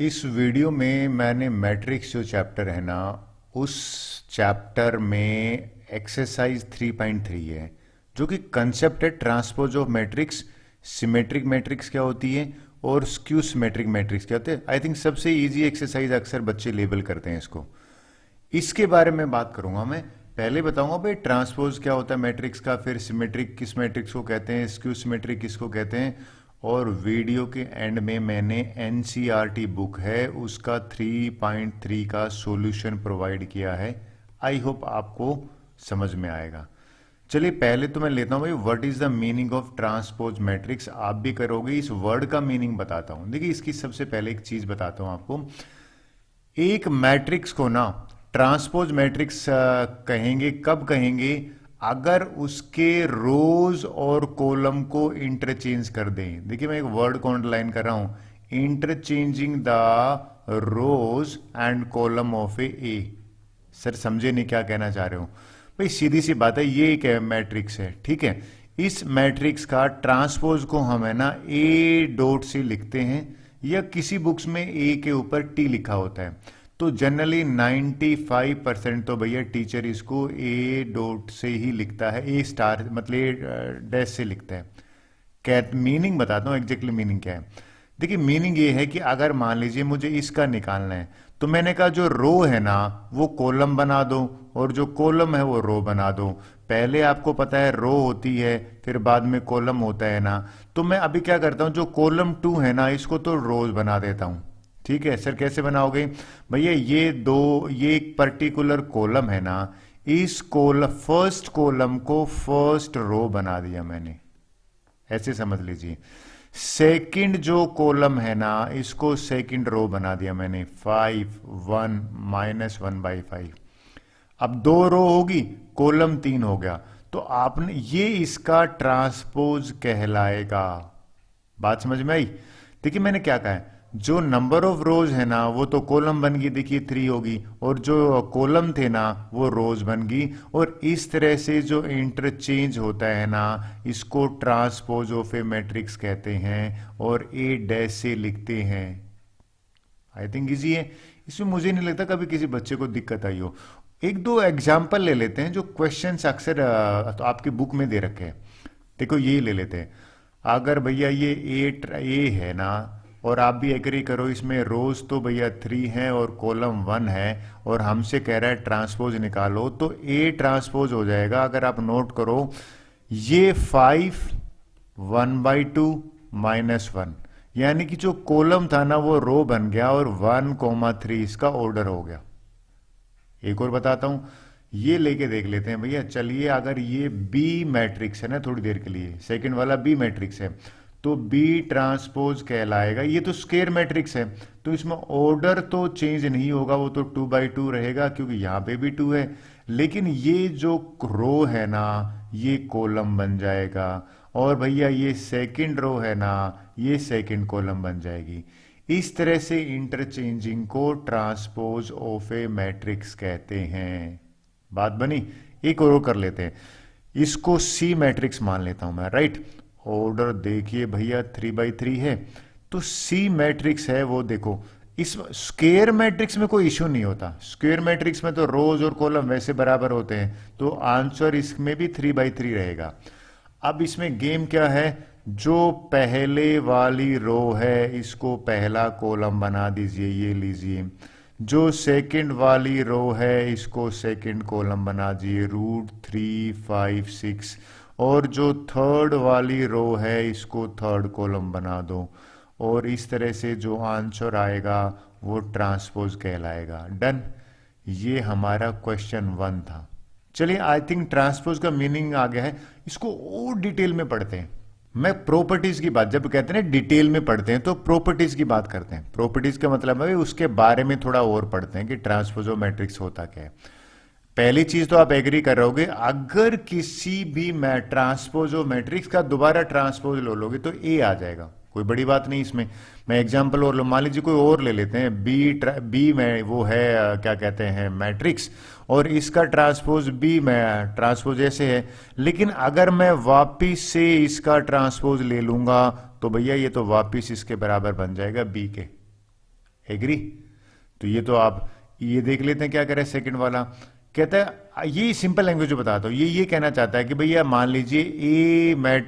इस वीडियो में मैंने मैट्रिक्स जो चैप्टर है ना, उस चैप्टर में एक्सरसाइज 3.3 है, जो कि कंसेप्ट है transpose of matrix. Symmetric matrix क्या होती है और स्क्यू सिमेट्रिक मैट्रिक्स क्या होते हैं। आई थिंक सबसे इजी एक्सरसाइज अक्सर बच्चे लेबल करते हैं इसको। इसके बारे में बात करूंगा मैं। पहले बताऊंगा भाई ट्रांसपोज क्या होता है मैट्रिक्स का, फिर सिमेट्रिक किस मैट्रिक्स को कहते हैं, स्क्यू सिमेट्रिक किसको कहते हैं, और वीडियो के एंड में मैंने एनसीईआरटी बुक है उसका 3.3 का सॉल्यूशन प्रोवाइड किया है। आई होप आपको समझ में आएगा। चलिए पहले तो मैं लेता हूं भाई what is the meaning of transpose matrix. आप भी करोगे, इस वर्ड का मीनिंग बताता हूं। देखिए इसकी सबसे पहले एक चीज बताता हूं आपको। एक मैट्रिक्स को ना ट्रांसपोज मैट्रिक्स कहेंगे कब कहेंगे, अगर उसके रोज और कॉलम को इंटरचेंज कर दें। देखिए मैं एक वर्ड को अंडरलाइन कर रहा हूं, interchanging the rows and column of A. Sir समझे नहीं क्या कहना चाह रहे हो भाई? सीधी सी बात है, ये एक मैट्रिक्स है, ठीक है। इस मैट्रिक्स का ट्रांसपोज को हम है ना ए डॉट से लिखते हैं, या किसी बुक्स में ए के ऊपर टी लिखा होता है। तो जनरली 95% तो भैया टीचर इसको ए डॉट से ही लिखता है, ए स्टार मतलब डैश से लिखता है। क्या मीनिंग बताता हूँ, एग्जैक्टली मीनिंग क्या है। देखिए मीनिंग ये है कि अगर मान लीजिए मुझे इसका निकालना है, तो मैंने कहा जो रो है ना वो कॉलम बना दो, और जो कॉलम है वो रो बना दो। पहले आपको पता है रो होती है, फिर बाद में कॉलम होता है ना। तो मैं अभी क्या करता हूं, जो कॉलम 2 है ना इसको तो रोज बना देता हूं। ठीक है सर, कैसे बनाओगे भैया? ये एक पर्टिकुलर कॉलम है ना, इस फर्स्ट कॉलम को फर्स्ट रो बना दिया मैंने, ऐसे समझ लीजिए। सेकंड जो कॉलम है ना इसको सेकंड रो बना दिया मैंने, 5 1 -1/5। अब 2 रो होगी, कॉलम 3 हो गया। तो आपने ये इसका ट्रांसपोज कहलाएगा। बात समझ में आई? देखिए मैंने क्या कहा है, जो नंबर ऑफ रोज है ना वो तो कॉलम बन गई, देखिए 3 होगी, और जो कॉलम थे ना वो रोज बन गई। और इस तरह से जो इंटरचेंज होता है ना इसको ट्रांसपोज ऑफ ए मैट्रिक्स कहते हैं, और ए डैश से लिखते हैं। आई थिंक इजी है, इसमें मुझे नहीं लगता कभी किसी बच्चे को दिक्कत आई हो। एक दो एग्जाम्पल ले लेते हैं जो क्वेश्चंस अक्सर तो आपकी बुक में दे रखे हैं। देखो ये ले लेते हैं। अगर भैया ये ए है ना, और आप भी एग्री करो इसमें रोज तो भैया 3 है और कॉलम 1 है, और हमसे कह रहा है ट्रांसपोज निकालो, तो ए ट्रांसपोज हो जाएगा। अगर आप नोट करो ये 5 1/2 -1, यानी कि जो कॉलम था ना वो रो बन गया, और 1,3 इसका ऑर्डर हो गया। एक और बताता हूं, ये लेके देख लेते हैं भैया। चलिए अगर ये बी मैट्रिक्स है ना, थोड़ी देर के लिए सेकंड वाला बी मैट्रिक्स है, तो बी ट्रांसपोज कहलाएगा। ये तो स्केयर मैट्रिक्स है, तो इसमें ऑर्डर तो चेंज नहीं होगा, वो तो 2/2 रहेगा, क्योंकि यहां पे भी 2 है। लेकिन ये जो रो है ना ये कॉलम बन जाएगा, और भैया ये सेकंड रो है ना ये सेकंड कॉलम बन जाएगी। इस तरह से इंटरचेंजिंग को ट्रांसपोज ऑफ ए मैट्रिक्स कहते हैं। बात बनी? एक और कर लेते हैं, इसको सी मैट्रिक्स मान लेता हूं मैं, राइट। ऑर्डर देखिए भैया 3/3 है, तो सी मैट्रिक्स है वो। देखो इस स्क्वायर मैट्रिक्स में कोई इश्यू नहीं होता, स्क्वायर मैट्रिक्स में तो रोज और कॉलम वैसे बराबर होते हैं, तो आंसर इसमें भी 3/3 रहेगा। अब इसमें गेम क्या है, जो पहले वाली रो है इसको पहला कॉलम बना दीजिए, ये लीजिए। जो सेकंड वाली रो है इसको सेकंड कॉलम बना दीजिए, √3 5 6। और जो थर्ड वाली रो है इसको थर्ड कॉलम बना दो, और इस तरह से जो आंसर आएगा वो ट्रांसपोज कहलाएगा। डन। ये हमारा क्वेश्चन 1 था। चलिए आई थिंक ट्रांसपोज का मीनिंग आ गया है, इसको और डिटेल में पढ़ते हैं। मैं प्रॉपर्टीज की बात, जब कहते हैं डिटेल में पढ़ते हैं तो प्रॉपर्टीज की बात करते हैं। प्रॉपर्टीज का मतलब है उसके बारे में थोड़ा और पढ़ते हैं कि ट्रांसपोजो मैट्रिक्स होता क्या है। पहली चीज तो आप एग्री कर रहे होगे, अगर किसी भी ट्रांसपोजो मैट्रिक्स का दोबारा ट्रांसपोज लो लोगे तो ए आ जाएगा, कोई बड़ी बात नहीं इसमें। मैं एग्जांपल और लो, मान लीजिए कोई और ले लेते हैं, बी में वो है क्या कहते हैं मैट्रिक्स, और इसका ट्रांसपोज बी में ट्रांसपोज ऐसे है। लेकिन अगर मैं वापिस से इसका ट्रांसपोज ले लूंगा तो भैया ये तो वापिस इसके बराबर बन जाएगा बी के। एग्री? तो ये तो आप ये देख लेते हैं क्या करे सेकंड वाला। कहता है ये सिंपल लैंग्वेज में बताता हूँ, ये कहना चाहता है कि भैया मान लीजिए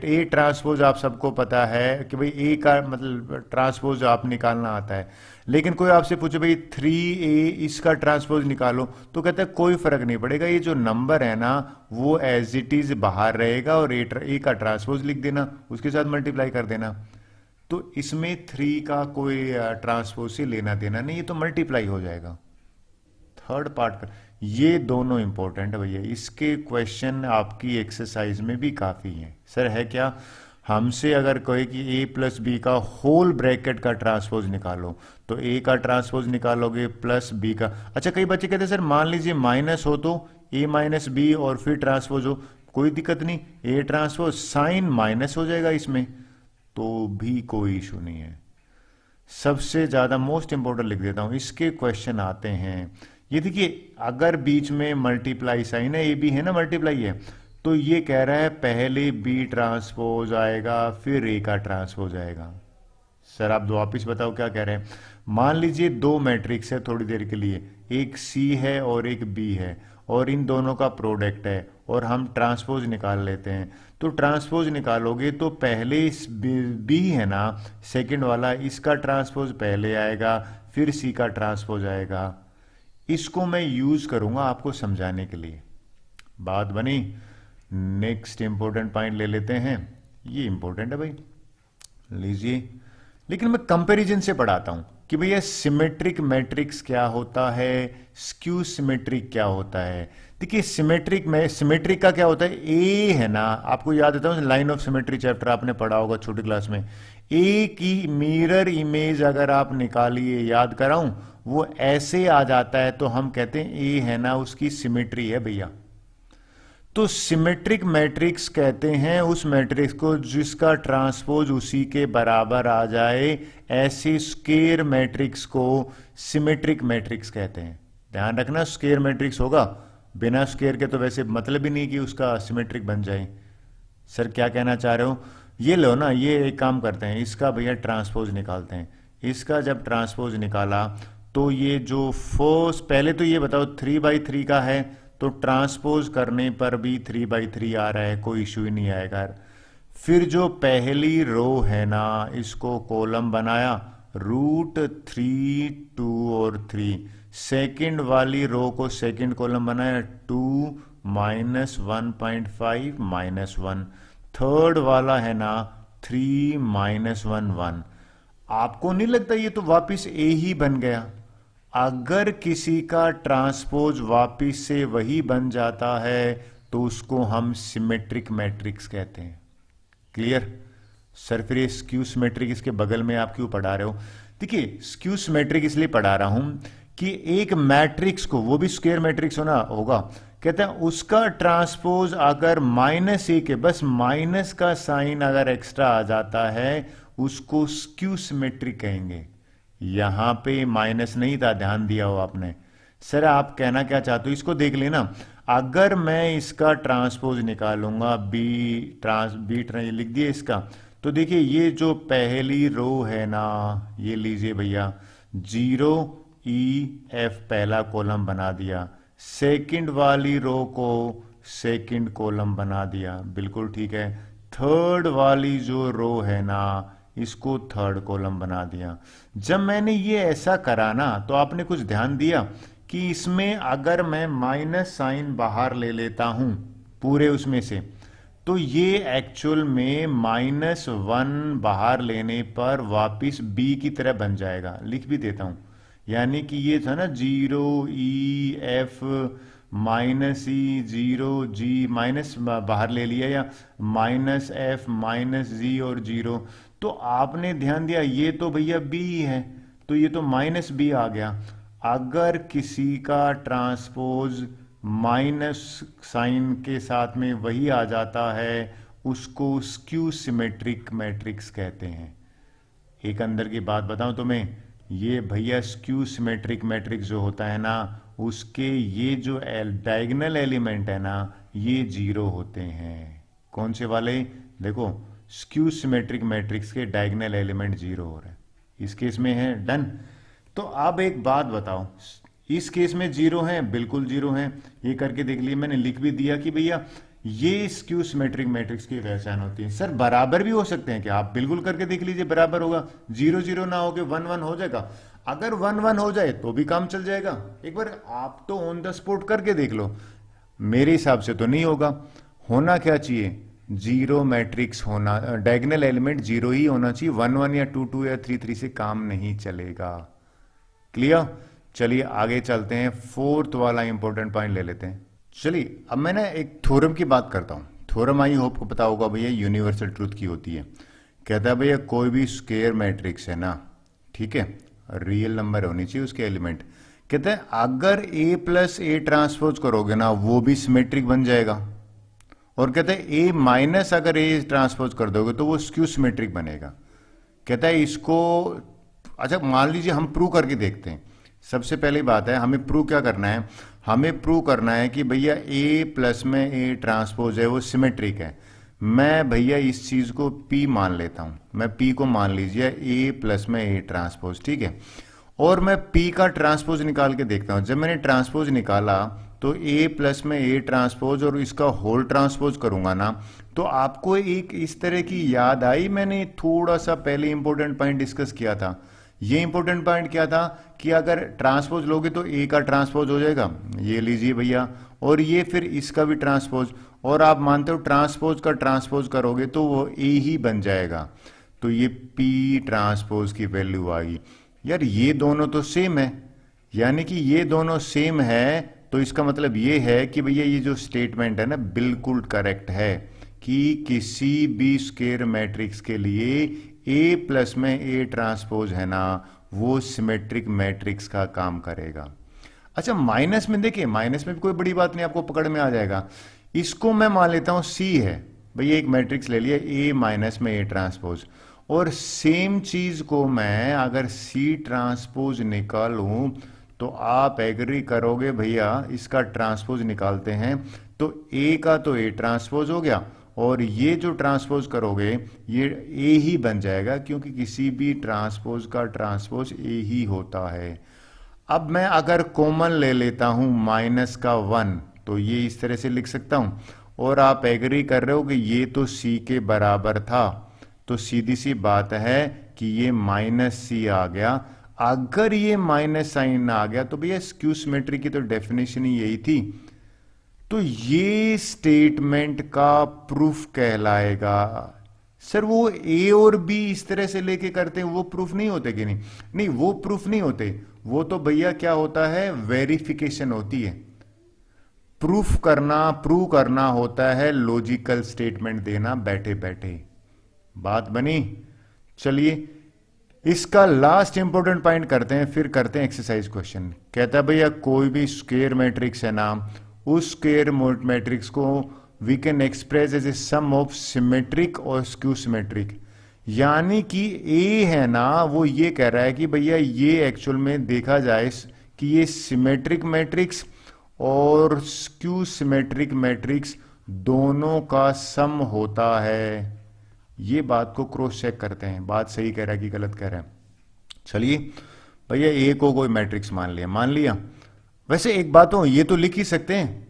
ए ट्रांसपोज आप सबको पता है कि भाई ए का मतलब ट्रांसपोज आप निकालना आता है, लेकिन कोई आपसे पूछे भाई 3A इसका ट्रांसपोज निकालो, तो कहता है कोई फर्क नहीं पड़ेगा, ये जो नंबर है ना वो एज इट इज बाहर रहेगा और ए का ट्रांसपोज लिख देना, उसके साथ मल्टीप्लाई कर देना। तो इसमें 3 का कोई ट्रांसपोज से लेना देना नहीं, ये तो मल्टीप्लाई हो जाएगा। थर्ड पार्ट का ये दोनों इंपॉर्टेंट है भैया, इसके क्वेश्चन आपकी एक्सरसाइज में भी काफी हैं। सर है क्या? हमसे अगर कहे कि a प्लस बी का होल ब्रैकेट का ट्रांसपोज निकालो, तो a का ट्रांसपोज निकालोगे प्लस b का। अच्छा कई बच्चे कहते हैं सर मान लीजिए माइनस हो तो a माइनस बी और फिर ट्रांसपोज हो, कोई दिक्कत नहीं, a ट्रांसपोज साइन माइनस हो जाएगा इसमें, तो भी कोई इशू नहीं है। सबसे ज्यादा मोस्ट इंपॉर्टेंट लिख देता हूं, इसके क्वेश्चन आते हैं ये देखिए, अगर बीच में मल्टीप्लाई साइन है, ए बी है ना मल्टीप्लाई है, तो ये कह रहा है पहले बी ट्रांसपोज आएगा फिर ए का ट्रांसपोज आएगा। सर आप दो वापिस बताओ क्या कह रहे हैं। मान लीजिए दो मैट्रिक्स है थोड़ी देर के लिए, एक सी है और एक बी है, और इन दोनों का प्रोडक्ट है और हम ट्रांसपोज निकाल लेते हैं। तो ट्रांसपोज निकालोगे तो पहले इस बी है ना सेकंड वाला, इसका ट्रांसपोज पहले आएगा फिर सी का ट्रांसपोज आएगा। इसको मैं यूज करूंगा आपको समझाने के लिए। बात बनी? नेक्स्ट इंपॉर्टेंट पॉइंट ले लेते हैं, ये इंपॉर्टेंट है भाई, लीजिए। लेकिन मैं कंपैरिजन से पढ़ाता हूं कि भैया सिमेट्रिक मैट्रिक्स क्या होता है, स्क्यू सिमेट्रिक क्या होता है। देखिए सिमेट्रिक में सिमेट्रिक का क्या होता है, ए है ना, आपको याद देता हूं लाइन ऑफ सिमेट्री चैप्टर आपने पढ़ा होगा छोटी क्लास में। ए की मिरर इमेज अगर आप निकालिए, याद कराऊं, वो ऐसे आ जाता है तो हम कहते हैं ए है ना उसकी सिमेट्री है भैया। तो सिमेट्रिक मैट्रिक्स कहते हैं उस मैट्रिक्स को जिसका ट्रांसपोज उसी के बराबर आ जाए, ऐसे स्क्वायर मैट्रिक्स को सिमेट्रिक मैट्रिक्स कहते हैं। ध्यान रखना स्क्वायर मैट्रिक्स होगा, बिना स्क्वायर के तो वैसे मतलब ही नहीं कि उसका सिमेट्रिक बन जाए। सर क्या कहना चाह रहे हो? ये लो ना, ये एक काम करते हैं, इसका भैया ट्रांसपोज निकालते हैं। इसका जब ट्रांसपोज निकाला तो ये जो फोर्स, पहले तो ये बताओ 3/3 का है, तो ट्रांसपोज करने पर भी 3/3 आ रहा है, कोई इशू ही नहीं आएगा। फिर जो पहली रो है ना इसको कॉलम बनाया, √3, 2 और 3। सेकंड वाली रो को सेकंड कॉलम बनाया, 2 -1.5 -1। थर्ड वाला है ना 3 -1 1। आपको नहीं लगता ये तो वापिस ए ही बन गया? अगर किसी का ट्रांसपोज वापिस से वही बन जाता है तो उसको हम सिमेट्रिक मैट्रिक्स कहते हैं। क्लियर? सर फिर ये स्क्यू सिमेट्रिक इसके बगल में आप क्यों पढ़ा रहे हो? देखिए स्क्यू सिमेट्रिक इसलिए पढ़ा रहा हूं कि एक मैट्रिक्स को, वो भी स्क्वायर मैट्रिक्स होना होगा, कहते हैं उसका ट्रांसपोज अगर -a के बस माइनस का साइन अगर एक्स्ट्रा आ जाता है उसको स्क्यू सिमेट्रिक कहेंगे। यहां पे माइनस नहीं था, ध्यान दिया हो आपने। सर आप कहना क्या चाहते हो, इसको देख लेना। अगर मैं इसका ट्रांसपोज निकालूंगा बी लिख दिए इसका, तो देखिए ये जो पहली रो है ना, ये लीजिए भैया 0 E F पहला कॉलम बना दिया, सेकंड वाली रो को सेकंड कॉलम बना दिया, बिल्कुल ठीक है। थर्ड वाली जो रो है ना इसको थर्ड कॉलम बना दिया। जब मैंने ये ऐसा करा ना तो आपने कुछ ध्यान दिया कि इसमें अगर मैं माइनस साइन बाहर ले लेता हूं पूरे उसमें से, तो ये एक्चुअल में -1 बाहर लेने पर वापिस b की तरह बन जाएगा। लिख भी देता हूं, यानी कि ये था ना 0 E F -E 0 G minus बाहर ले लिया, या -F -G और 0। तो आपने ध्यान दिया ये तो भैया b है, तो ये तो -b आ गया। अगर किसी का ट्रांसपोज माइनस साइन के साथ में वही आ जाता है उसको स्क्यू सिमेट्रिक मैट्रिक्स कहते हैं। एक अंदर की बात बताऊं तुम्हें, ये भैया स्क्यू सिमेट्रिक मैट्रिक्स जो होता है ना उसके ये जो डायगोनल एलिमेंट है ना ये 0 होते हैं। कौन से वाले? देखो स्क्यू सिमेट्रिक मैट्रिक्स के डायगोनल एलिमेंट 0 हो रहे हैं, इस केस में है। डन। तो अब एक बात बताओ, इस केस में जीरो है, बिल्कुल जीरो है, ये करके देख लिया मैंने, लिख भी दिया कि भैया ये स्क्यू सिमेट्रिक मैट्रिक्स की पहचान होती है। सर बराबर भी हो सकते हैं क्या? आप बिल्कुल करके देख लीजिए, बराबर होगा, जीरो जीरो ना होके वन वन हो जाएगा। अगर वन वन हो जाए तो भी काम चल जाएगा। एक बार आप तो ऑन द स्पॉट करके देख लो। मेरे हिसाब से तो नहीं होगा। होना क्या चाहिए? जीरो मैट्रिक्स होना, डायगोनल एलिमेंट जीरो ही होना चाहिए। वन वन या टू टू या थ्री थ्री से काम नहीं चलेगा। क्लियर? चलिए आगे चलते हैं, फोर्थ वाला इंपॉर्टेंट पॉइंट ले लेते हैं। चलिए अब मैं ना एक थ्योरम की बात करता हूं। थ्योरम आई होप को पता होगा भैया, यूनिवर्सल ट्रूथ की होती है। कहता है भैया कोई भी स्क्वायर मैट्रिक्स है ना, ठीक है, रियल नंबर होनी चाहिए उसके एलिमेंट। कहते हैं अगर ए प्लस ए ट्रांसपोज करोगे ना वो भी सिमेट्रिक बन जाएगा। और कहते हैं ए माइनस अगर ए ट्रांसपोज कर दोगे तो वो स्क्यू सिमेट्रिक बनेगा। कहता है इसको, अच्छा मान लीजिए हम प्रूव करके देखते हैं। सबसे पहली बात है हमें प्रूव क्या करना है, हमें प्रूव करना है कि भैया ए प्लस में ए ट्रांसपोज है वो सिमेट्रिक है। मैं भैया इस चीज को P मान लेता हूं, मैं P को मान लीजिए ए प्लस में ए ट्रांसपोज, ठीक है। और मैं P का ट्रांसपोज निकाल के देखता हूं। जब मैंने ट्रांसपोज निकाला तो ए प्लस में ए ट्रांसपोज और इसका होल ट्रांसपोज करूंगा ना, तो आपको एक इस तरह की याद आई। मैंने थोड़ा सा पहले इंपॉर्टेंट पॉइंट डिस्कस किया था। ये इंपॉर्टेंट पॉइंट क्या था कि अगर ट्रांसपोज लोगे तो ए का ट्रांसपोज हो जाएगा, ये लीजिए भैया, और ये फिर इसका भी ट्रांसपोज, और आप मानते हो ट्रांसपोज का ट्रांसपोज करोगे तो वो ए ही बन जाएगा। तो ये पी ट्रांसपोज की वैल्यू आएगी। यार ये दोनों तो सेम है, यानी कि ये दोनों सेम है, तो इसका मतलब ये है कि भैया ये जो स्टेटमेंट है ना बिल्कुल करेक्ट है कि किसी भी स्क्वायर मैट्रिक्स के लिए ए प्लस में ए ट्रांसपोज है ना वो सिमेट्रिक मैट्रिक्स का काम करेगा। अच्छा माइनस में देखिए, माइनस में भी कोई बड़ी बात नहीं, आपको पकड़ में आ जाएगा। इसको मैं मान लेता हूं सी है, भैया एक मैट्रिक्स ले लिया ए माइनस में ए ट्रांसपोज, और सेम चीज को मैं अगर सी ट्रांसपोज निकालूं तो आप एग्री करोगे भैया इसका ट्रांसपोज निकालते हैं तो ए का तो ए ट्रांसपोज हो गया, और ये जो ट्रांसपोज करोगे ये ए ही बन जाएगा, क्योंकि किसी भी ट्रांसपोज का ट्रांसपोज ए ही होता है। अब मैं अगर कॉमन ले लेता हूं माइनस का वन, तो ये इस तरह से लिख सकता हूं, और आप एग्री कर रहे हो कि ये तो सी के बराबर था, तो सीधी सी बात है कि ये माइनस सी आ गया। अगर ये माइनस साइन आ गया तो भैया स्क्यू सिमेट्री की तो डेफिनेशन ही यही थी। तो ये स्टेटमेंट का प्रूफ कहलाएगा। सर वो ए और बी इस तरह से लेके करते हैं वो प्रूफ नहीं होते कि नहीं? नहीं वो प्रूफ नहीं होते, वो तो भैया क्या होता है, वेरिफिकेशन होती है। प्रूफ करना, प्रूव करना होता है लॉजिकल स्टेटमेंट देना बैठे बैठे। बात बनी? चलिए इसका लास्ट इंपॉर्टेंट पॉइंट करते हैं, फिर करते हैं एक्सरसाइज क्वेश्चन। कहता है भैया कोई भी स्क्वायर मैट्रिक्स है ना, उस स्क्वायर मैट्रिक्स को we can express as a sum of symmetric और स्क्यू सिमेट्रिक। यानी कि ए है ना वो ये कह रहा है कि भैया ये एक्चुअल में देखा जाए कि ये सिमेट्रिक मैट्रिक्स और स्क्यू सिमेट्रिक मैट्रिक्स दोनों का सम होता है। ये बात को क्रॉस चेक करते हैं, बात सही कह रहा है कि गलत कह रहा है। चलिए भैया ए को कोई मैट्रिक्स मान लिया, मान लिया। वैसे एक बात हो, ये तो लिख ही सकते हैं।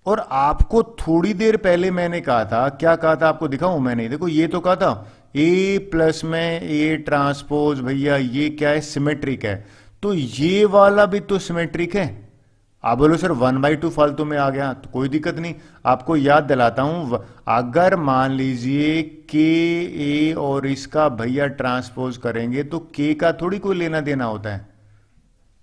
और आपको थोड़ी देर पहले मैंने कहा था, क्या कहा था आपको दिखाऊं मैंने, देखो ये तो कहा था ए प्लस में ए ट्रांसपोज, भैया ये क्या है, सिमेट्रिक है। तो ये वाला भी तो सिमेट्रिक है। आप बोलो सर 1/2 फालतू में आ गया, तो कोई दिक्कत नहीं, आपको याद दिलाता हूं। अगर मान लीजिए के ए और इसका भैया ट्रांसपोज करेंगे तो के का थोड़ी कोई लेना देना होता है।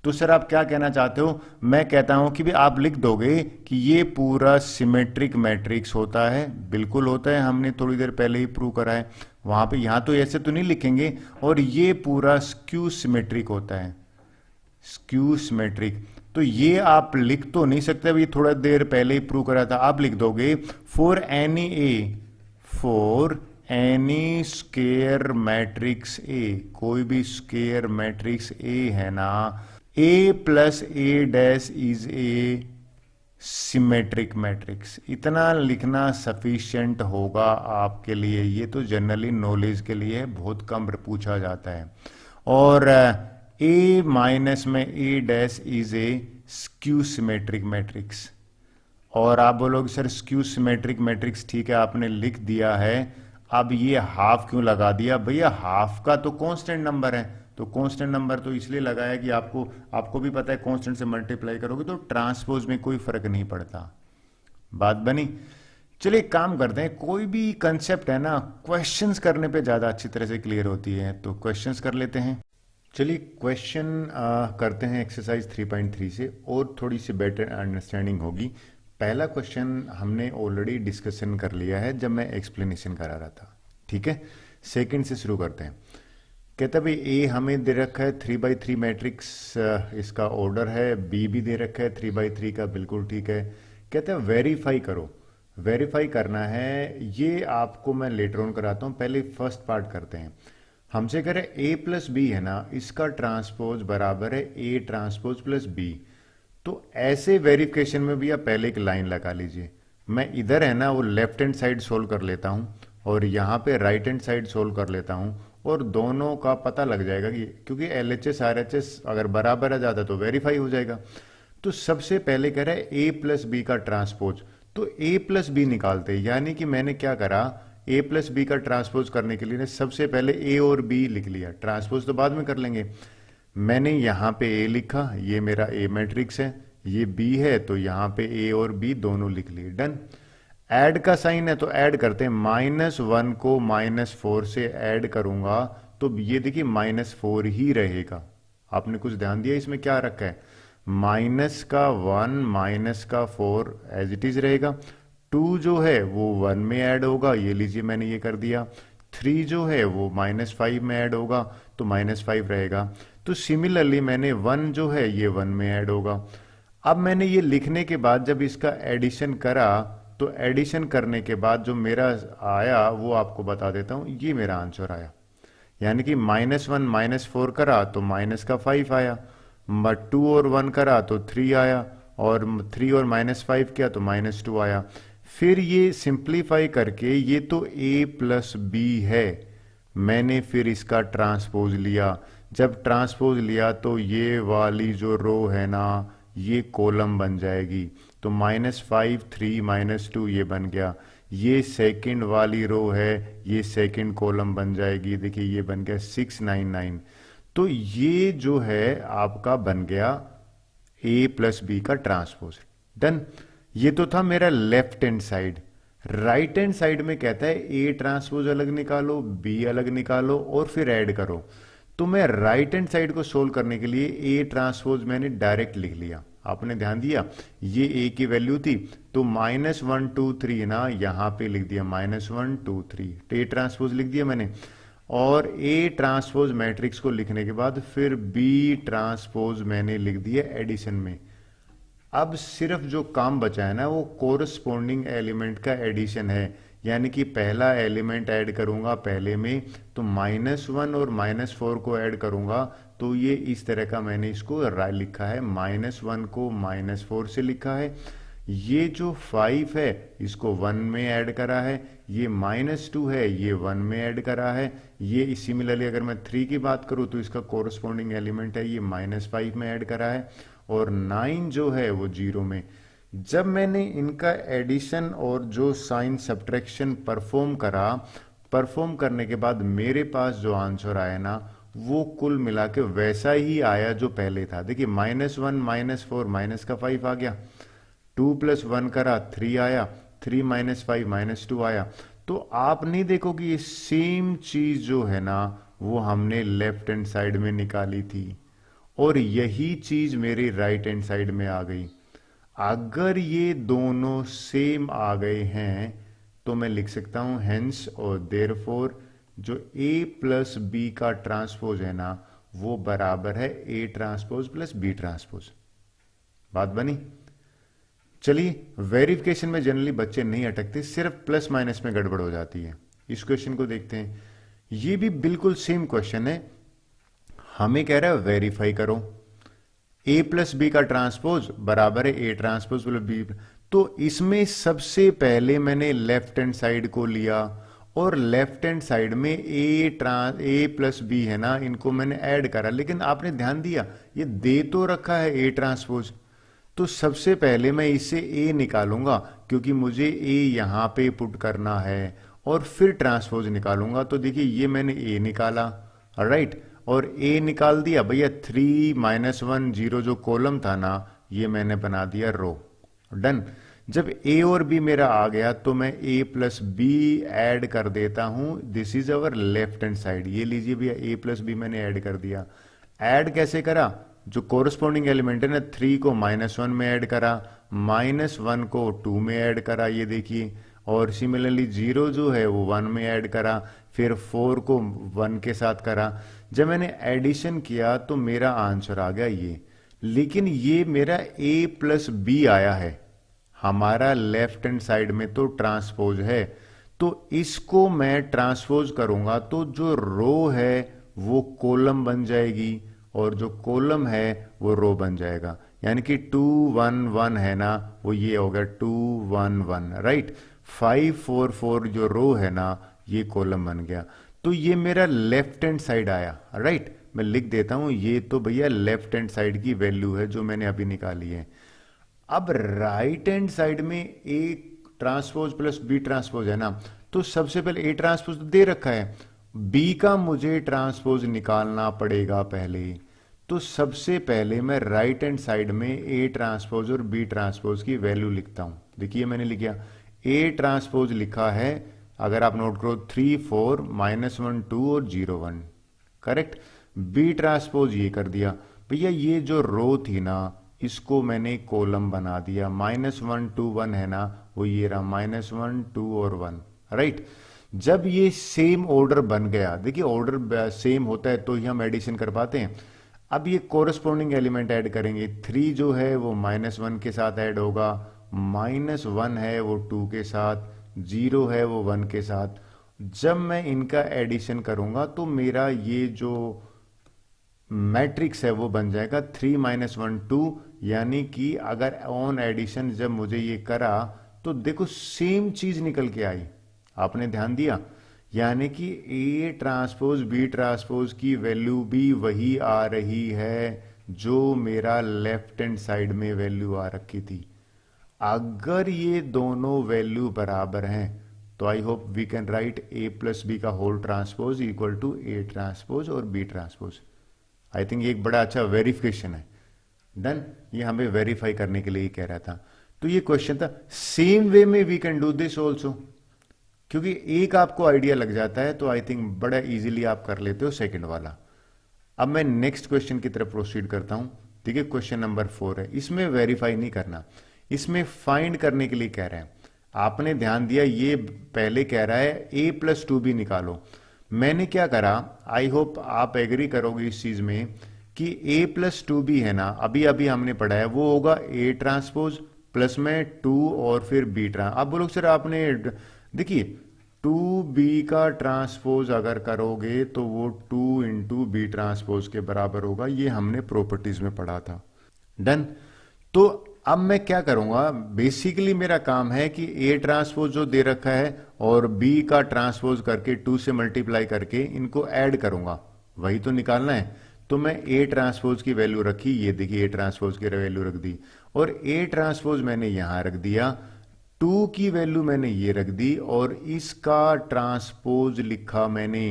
तो सर आप क्या कहना चाहते हो? मैं कहता हूं कि भी आप लिख दोगे कि ये पूरा सिमेट्रिक मैट्रिक्स होता है। बिल्कुल होता है, हमने थोड़ी देर पहले ही प्रूव करा है। वहां पे यहां तो ऐसे तो नहीं लिखेंगे। और ये पूरा स्क्यू सिमेट्रिक होता है, स्क्यू सिमेट्रिक। तो ये आप लिख तो नहीं सकते, अभी थोड़ा देर पहले ही प्रूव करा था। आप लिख दोगे for any A, for any square matrix A, कोई भी स्क्वायर मैट्रिक्स ए है ना, A plus A dash is a symmetric matrix. इतना लिखना सफिशिएंट होगा आपके लिए। ये तो जनरली नॉलेज के लिए बहुत कम पूछा जाता है। और ए माइनस में A dash is a skew symmetric matrix. और आप बोलोगे सर स्क्यू सिमेट्रिक मैट्रिक्स ठीक है आपने लिख दिया है, अब ये हाफ क्यों लगा दिया? भैया हाफ का तो कांस्टेंट नंबर है, तो कांस्टेंट नंबर तो इसलिए लगाया कि आपको भी पता है कांस्टेंट से मल्टीप्लाई करोगे तो ट्रांसपोज में कोई फर्क नहीं पड़ता। बात बनी। चलिए एक काम करते हैं, कोई भी कंसेप्ट है ना क्वेश्चंस करने पे ज़्यादा अच्छी तरह से क्लियर होती है, तो क्वेश्चंस कर लेते हैं। चलिए क्वेश्चन करते हैं एक्सरसाइज 3.3 से, और थोड़ी सी बेटर अंडरस्टैंडिंग होगी। पहला क्वेश्चन हमने ऑलरेडी डिस्कशन कर लिया है जब मैं एक्सप्लेनेशन करा रहा था, ठीक है। सेकंड से शुरू करते हैं। कहता भाई ए हमें दे रखा है 3x3 मैट्रिक्स, इसका ऑर्डर है, बी भी दे रखा है 3x3 का, बिल्कुल ठीक है। कहते हैं वेरीफाई करो। वेरीफाई करना है, ये आपको मैं लेटर ऑन कराता हूँ, पहले फर्स्ट पार्ट करते हैं। हमसे कह रहे ए प्लस बी है ना, इसका ट्रांसपोज बराबर है ए ट्रांसपोज प्लस बी। तो ऐसे वेरिफिकेशन में भी आप पहले एक लाइन लगा लीजिए। मैं इधर है ना वो लेफ्ट हैंड साइड सोल्व कर लेता हूँ और यहाँ पे राइट हैंड साइड सोल्व कर लेता हूँ, और दोनों का पता लग जाएगा कि क्योंकि LHS RHS अगर बराबर आ जाता तो वेरीफाई हो जाएगा। तो सबसे पहले कह रहा है ए प्लस बी का ट्रांसपोज, तो ए प्लस बी निकालते हैं। यानी कि मैंने क्या करा, ए प्लस बी का ट्रांसपोज करने के लिए सबसे पहले ए और बी लिख लिया, ट्रांसपोज तो बाद में कर लेंगे। मैंने यहाँ पे ए लिखा, ये मेरा ए मैट्रिक्स है, ये बी है, तो यहाँ पे ए और बी दोनों लिख लिए, डन। ऐड का साइन है तो ऐड करते हैं, -1 को -4 से ऐड करूंगा तो ये देखिए -4 ही रहेगा। आपने कुछ ध्यान दिया इसमें क्या रखा है, माइनस का 1 माइनस का 4 एज इट इज रहेगा। 2 जो है वो 1 में ऐड होगा, ये लीजिए मैंने ये कर दिया। 3 जो है वो -5 में ऐड होगा तो -5 रहेगा। तो सिमिलरली मैंने 1 जो है ये 1 में ऐड होगा। अब मैंने ये लिखने के बाद जब इसका एडिशन करा तो एडिशन करने के बाद जो मेरा आया वो आपको बता देता हूं, ये मेरा आंसर आया। यानी कि -1 -4 करा तो माइनस का 5 आया, 2 और 1 करा तो 3 आया, और 3 और -5 किया तो -2 आया। फिर ये सिंप्लीफाई करके ये तो a प्लस बी है, मैंने फिर इसका ट्रांसपोज लिया। जब ट्रांसपोज लिया तो ये वाली जो रो है ना ये कॉलम बन जाएगी, तो -5 3 -2 ये बन गया। ये सेकंड वाली रो है, ये सेकंड कॉलम बन जाएगी, देखिए ये बन गया 699। तो ये जो है आपका बन गया a प्लस बी का ट्रांसपोज, डन। ये तो था मेरा left hand side. Right hand side में कहता है a ट्रांसपोज अलग निकालो, b अलग निकालो और फिर ऐड करो। तो मैं राइट हैंड साइड को सोल्व करने के लिए a ट्रांसपोज मैंने डायरेक्ट लिख लिया। आपने ध्यान दिया ये a की वैल्यू थी तो -1 2 3 ना यहां पे लिख दिया, -1 2 3 a ट्रांसपोज लिख दिया मैंने। और a ट्रांसपोज मैट्रिक्स को लिखने के बाद फिर b ट्रांसपोज मैंने लिख दिया एडिशन में। अब सिर्फ जो काम बचा है ना वो कोरस्पोंडिंग एलिमेंट का एडिशन है, यानी कि पहला एलिमेंट ऐड करूंगा पहले में तो -1 और -4 को ऐड करूंगा, तो ये इस तरह का मैंने इसको लिखा है, -1 को -4 से लिखा है। ये जो 5 है इसको 1 में ऐड करा है, ये -2 है ये 1 में ऐड करा है। ये सिमिलरली अगर मैं 3 की बात करूं तो इसका कोरस्पोंडिंग एलिमेंट है, ये -5 में ऐड करा है, और 9 जो है वो 0 में। जब मैंने इनका एडिशन और जो साइन सब्ट्रैक्शन परफॉर्म करने के बाद मेरे पास जो आंसर आया ना वो कुल मिला के वैसा ही आया जो पहले था। देखिए -1 -4 -5 आ गया, 2 + 1 करा 3 आया, 3 - 5 -2 आया। तो आप नहीं देखो कि ये सेम चीज जो है ना वो हमने लेफ्ट हैंड साइड में निकाली थी और यही चीज मेरी राइट हैंड साइड में आ गई। अगर ये दोनों सेम आ गए हैं तो मैं लिख सकता हूं हेंस और देयरफॉर जो a प्लस बी का ट्रांसपोज है ना वो बराबर है a transpose plus b transpose. बात बनी। चलिए वेरिफिकेशन में जनरली बच्चे नहीं अटकते, सिर्फ प्लस माइनस में गड़बड़ हो जाती है। इस क्वेश्चन को देखते हैं, ये भी बिल्कुल सेम क्वेश्चन है। हमें कह रहा है वेरीफाई करो, a प्लस बी का ट्रांसपोज बराबर है a ट्रांसपोज प्लस बी। तो इसमें सबसे पहले मैंने लेफ्ट हैंड साइड को लिया और लेफ्ट हैंड साइड में ए प्लस बी है ना, इनको मैंने ऐड करा, लेकिन आपने ध्यान दिया ये दे तो रखा है ए ट्रांसपोज। तो सबसे पहले मैं इससे ए निकालूंगा क्योंकि मुझे ए यहां पे पुट करना है, और फिर ट्रांसपोज निकालूंगा। तो देखिए ये मैंने ए निकाला, राइट, और ए निकाल दिया भैया। 3 - 1 0 जो कॉलम था ना, ये मैंने बना दिया रो। डन। जब ए और बी मेरा आ गया तो मैं ए प्लस बी ऐड कर देता हूं। This is our left hand side. ये लीजिए भैया ए प्लस बी मैंने ऐड कर दिया। ऐड कैसे करा? जो कोरस्पॉन्डिंग एलिमेंट है ना, 3 को -1 में ऐड करा, -1 को 2 में ऐड करा, ये देखिए, और सिमिलरली 0 जो है वो 1 में ऐड करा, फिर 4 को 1 के साथ करा। जब मैंने एडिशन किया तो मेरा आंसर आ गया ये। लेकिन ये मेरा a प्लस बी आया है, हमारा लेफ्ट हैंड साइड में तो ट्रांसपोज है, तो इसको मैं ट्रांसपोज करूंगा तो जो रो है वो कॉलम बन जाएगी और जो कॉलम है वो रो बन जाएगा। यानी कि 2 1 1 है ना, वो ये हो गया 2 1 1, राइट। 5 4 4 जो रो है ना, ये कॉलम बन गया। तो ये मेरा लेफ्ट हैंड साइड आया, राइट। मैं लिख देता हूं, ये तो भैया लेफ्ट हैंड साइड की वैल्यू है जो मैंने अभी निकाली है। अब राइट हैंड साइड में A transpose plus B transpose है ना, तो सबसे पहले ए ट्रांसपोज तो दे रखा है, बी का मुझे ट्रांसपोज निकालना पड़ेगा पहले। तो सबसे पहले मैं राइट हैंड साइड में ए ट्रांसपोज और बी ट्रांसपोज की वैल्यू लिखता हूं। देखिए मैंने लिखा ए ट्रांसपोज लिखा है, अगर आप नोट करो 3 4 -1 2 और 0 1, करेक्ट। बी ट्रांसपोज ये कर दिया भैया, ये जो रो थी ना इसको मैंने कॉलम बना दिया। -1 2 1 है ना, वो ये रहा -1 2 और 1, राइट। जब ये सेम ऑर्डर बन गया, देखिए ऑर्डर सेम होता है तो ही हम एडिशन कर पाते हैं। अब ये कोरस्पॉन्डिंग एलिमेंट ऐड करेंगे। 3 जो है वो -1 के साथ ऐड होगा, -1 है वो 2 के साथ, 0 है वो 1 के साथ। जब मैं इनका एडिशन करूंगा तो मेरा ये जो मैट्रिक्स है वो बन जाएगा 3 -1 2। यानी कि अगर ऑन एडिशन जब मुझे ये करा तो देखो सेम चीज निकल के आई, आपने ध्यान दिया। यानी कि ए ट्रांसपोज बी ट्रांसपोज की वैल्यू भी वही आ रही है जो मेरा लेफ्ट हैंड साइड में वैल्यू आ रखी थी। अगर ये दोनों वैल्यू बराबर हैं तो I hope we can write A plus B का whole transpose equal to A transpose और बी ट्रांसपोज। आई थिंक ये एक बड़ा अच्छा वेरिफिकेशन है। डन। ये हमें वेरीफाई करने के लिए ही कह रहा था। तो ये क्वेश्चन था। सेम वे में we can do this also, क्योंकि एक आपको आइडिया लग जाता है तो आई थिंक बड़ा इजीली आप कर लेते हो सेकंड वाला। अब मैं नेक्स्ट क्वेश्चन की तरफ प्रोसीड करता हूं। ठीक है, क्वेश्चन नंबर 4 है। इसमें वेरीफाई नहीं करना, इसमें फाइंड करने के लिए कह रहे हैं। आपने ध्यान दिया, ये पहले कह रहा है a प्लस 2b निकालो। मैंने क्या करा, आई होप आप एग्री करोगे इस चीज में कि a प्लस 2b है ना, अभी अभी हमने पढ़ा है, वो होगा a ट्रांसपोज प्लस में 2 और फिर b ट्रांस। आप बोलो सर आपने, देखिए 2b का ट्रांसपोज अगर करोगे तो वो 2 इंटू बी ट्रांसपोज के बराबर होगा। ये हमने प्रॉपर्टीज में पढ़ा था। डन। तो अब मैं क्या करूंगा, बेसिकली मेरा काम है कि ए ट्रांसपोज जो दे रखा है और बी का ट्रांसपोज करके 2 से मल्टीप्लाई करके इनको ऐड करूंगा, वही तो निकालना है। तो मैं ए ट्रांसपोज की वैल्यू रखी, ये देखिए ए ट्रांसपोज की वैल्यू रख दी, और ए ट्रांसपोज मैंने यहां रख दिया, 2 की वैल्यू मैंने ये रख दी, और इसका ट्रांसपोज लिखा मैंने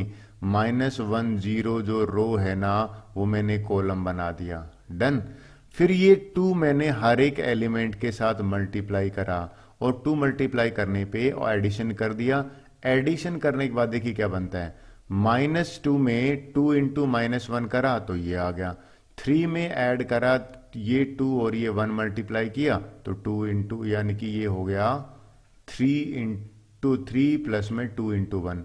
-1 0 जो रो है ना, वो मैंने कॉलम बना दिया। डन। फिर ये 2 मैंने हर एक एलिमेंट के साथ मल्टीप्लाई करा, और 2 मल्टीप्लाई करने पे एडिशन कर दिया। एडिशन करने के बाद देखिए क्या बनता है, -2 में 2 इंटू -1 करा तो ये आ गया, 3 में ऐड करा ये 2 और ये 1 मल्टीप्लाई किया तो 2 इंटू, यानी कि ये हो गया 3 इंटू 3 प्लस में 2 इंटू 1।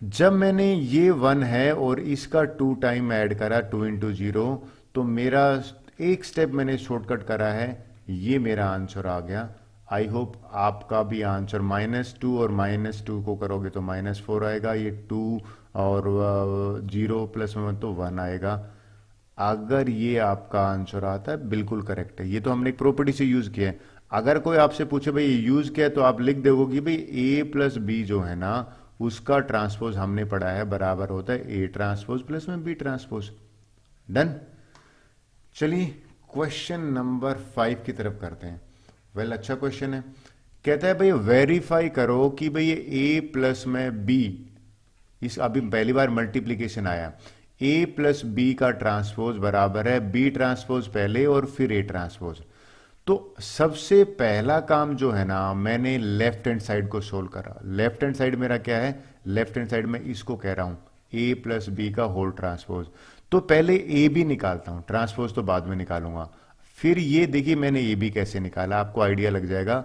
जब मैंने ये 1 है और इसका 2 टाइम ऐड करा 2 इंटू 0, तो मेरा एक स्टेप मैंने शॉर्टकट करा है, ये मेरा आंसर आ गया। आई होप आपका भी आंसर -2 और -2 को करोगे तो -4 आएगा, ये 2 और 0 प्लस में तो 1 आएगा। अगर ये आपका आंसर आता है बिल्कुल करेक्ट है। ये तो हमने एक प्रॉपर्टी से यूज किया है। अगर कोई आपसे पूछे भाई ये यूज किया है, तो आप लिख दोगे कि भाई a प्लस बी जो है ना उसका ट्रांसपोज हमने पढ़ा है बराबर होता है ए ट्रांसपोज प्लस में बी ट्रांसपोज। डन। चलिए क्वेश्चन नंबर 5 की तरफ करते हैं। वेल अच्छा क्वेश्चन है। कहता है भाई वेरीफाई करो कि भाई ये ए प्लस में बी, इस अभी पहली बार मल्टीप्लीकेशन आया, ए प्लस बी का ट्रांसपोज बराबर है बी ट्रांसपोज पहले और फिर ए ट्रांसपोज। तो सबसे पहला काम जो है ना, मैंने लेफ्ट हैंड साइड को सोल्व करा। लेफ्ट हैंड साइड मेरा क्या है, लेफ्ट हैंड साइड में इसको कह रहा हूं ए प्लस बी का होल ट्रांसपोज। तो पहले ए बी निकालता हूं, ट्रांसपोज तो बाद में निकालूंगा। फिर ये देखिए मैंने ए बी कैसे निकाला, आपको आइडिया लग जाएगा।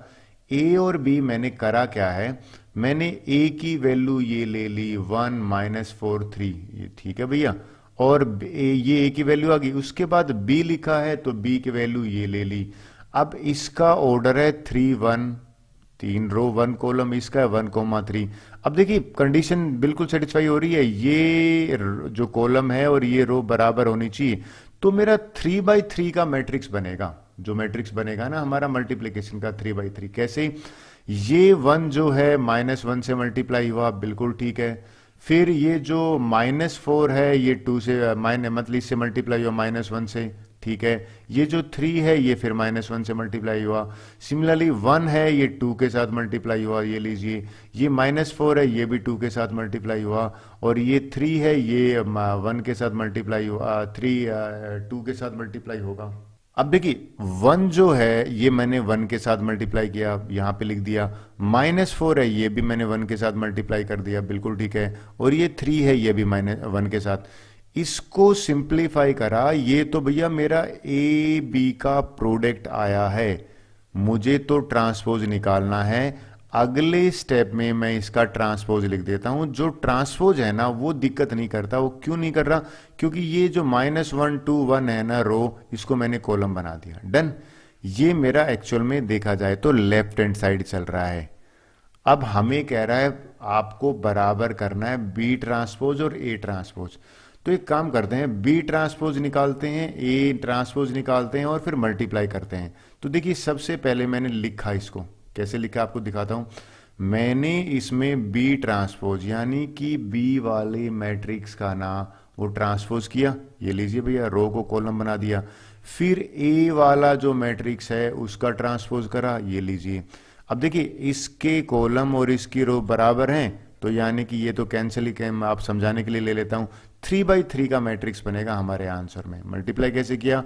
ए और बी मैंने करा क्या है, मैंने ए की वैल्यू ये ले ली 1 -4 3, ये ठीक है भैया, और ये ए की वैल्यू आ गई। उसके बाद बी लिखा है तो बी की वैल्यू ये ले ली। अब इसका ऑर्डर है 3 1, 3 रो 1 कॉलम, इसका है 1,3। अब देखिए कंडीशन बिल्कुल सेटिस्फाई हो रही है, ये जो कॉलम है और ये रो बराबर होनी चाहिए। तो मेरा 3/3 का मैट्रिक्स बनेगा। जो मैट्रिक्स बनेगा ना हमारा मल्टीप्लीकेशन का 3/3 कैसे, ये 1 जो है -1 से मल्टीप्लाई हुआ, बिल्कुल ठीक है। फिर ये जो -4 है ये 2 से मतलब इससे मल्टीप्लाई हुआ -1 से, ठीक है। ये जो 3 है ये फिर -1 से मल्टीप्लाई हुआ। सिमिलरली 1 है ये 2 के साथ मल्टीप्लाई हुआ, ये लीजिए। ये -4 है ये भी 2 के साथ मल्टीप्लाई हुआ, और ये 3 है ये 1 के साथ मल्टीप्लाई हुआ, 3 2 के साथ मल्टीप्लाई होगा। अब देखिए 1 जो है ये मैंने 1 के साथ मल्टीप्लाई किया, यहां पे लिख दिया। -4 है ये भी मैंने 1 के साथ मल्टीप्लाई कर दिया, बिल्कुल ठीक है। और ये 3 है ये भी -1 के साथ। इसको सिंप्लीफाई करा, ये तो भैया मेरा ए बी का प्रोडक्ट आया है, मुझे तो ट्रांसपोज निकालना है। अगले स्टेप में मैं इसका ट्रांसपोज लिख देता हूं। जो ट्रांसपोज है ना वो दिक्कत नहीं करता। वो क्यों नहीं कर रहा, क्योंकि ये जो -1 2 1 है ना रो, इसको मैंने कॉलम बना दिया। डन। ये मेरा एक्चुअल में देखा जाए तो लेफ्ट हैंड साइड चल रहा है। अब हमें कह रहा है आपको बराबर करना है बी ट्रांसपोज और ए ट्रांसपोज। तो एक काम करते हैं, बी ट्रांसपोज निकालते हैं, ए ट्रांसपोज निकालते हैं और फिर मल्टीप्लाई करते हैं। तो देखिए सबसे पहले मैंने लिखा, इसको कैसे लिखा आपको दिखाता हूं। मैंने इसमें बी ट्रांसपोज यानी कि बी वाले मैट्रिक्स का ना वो ट्रांसपोज किया, ये लीजिए भैया, रो को कॉलम बना दिया। फिर ए वाला जो मैट्रिक्स है उसका ट्रांसपोज करा, ये लीजिए। अब देखिए इसके कॉलम और इसकी रो बराबर हैं, तो यानी कि ये तो कैंसिल ही, मैं आप समझाने के लिए ले लेता हूं। 3/3 का मैट्रिक्स बनेगा हमारे आंसर में। मल्टीप्लाई कैसे किया,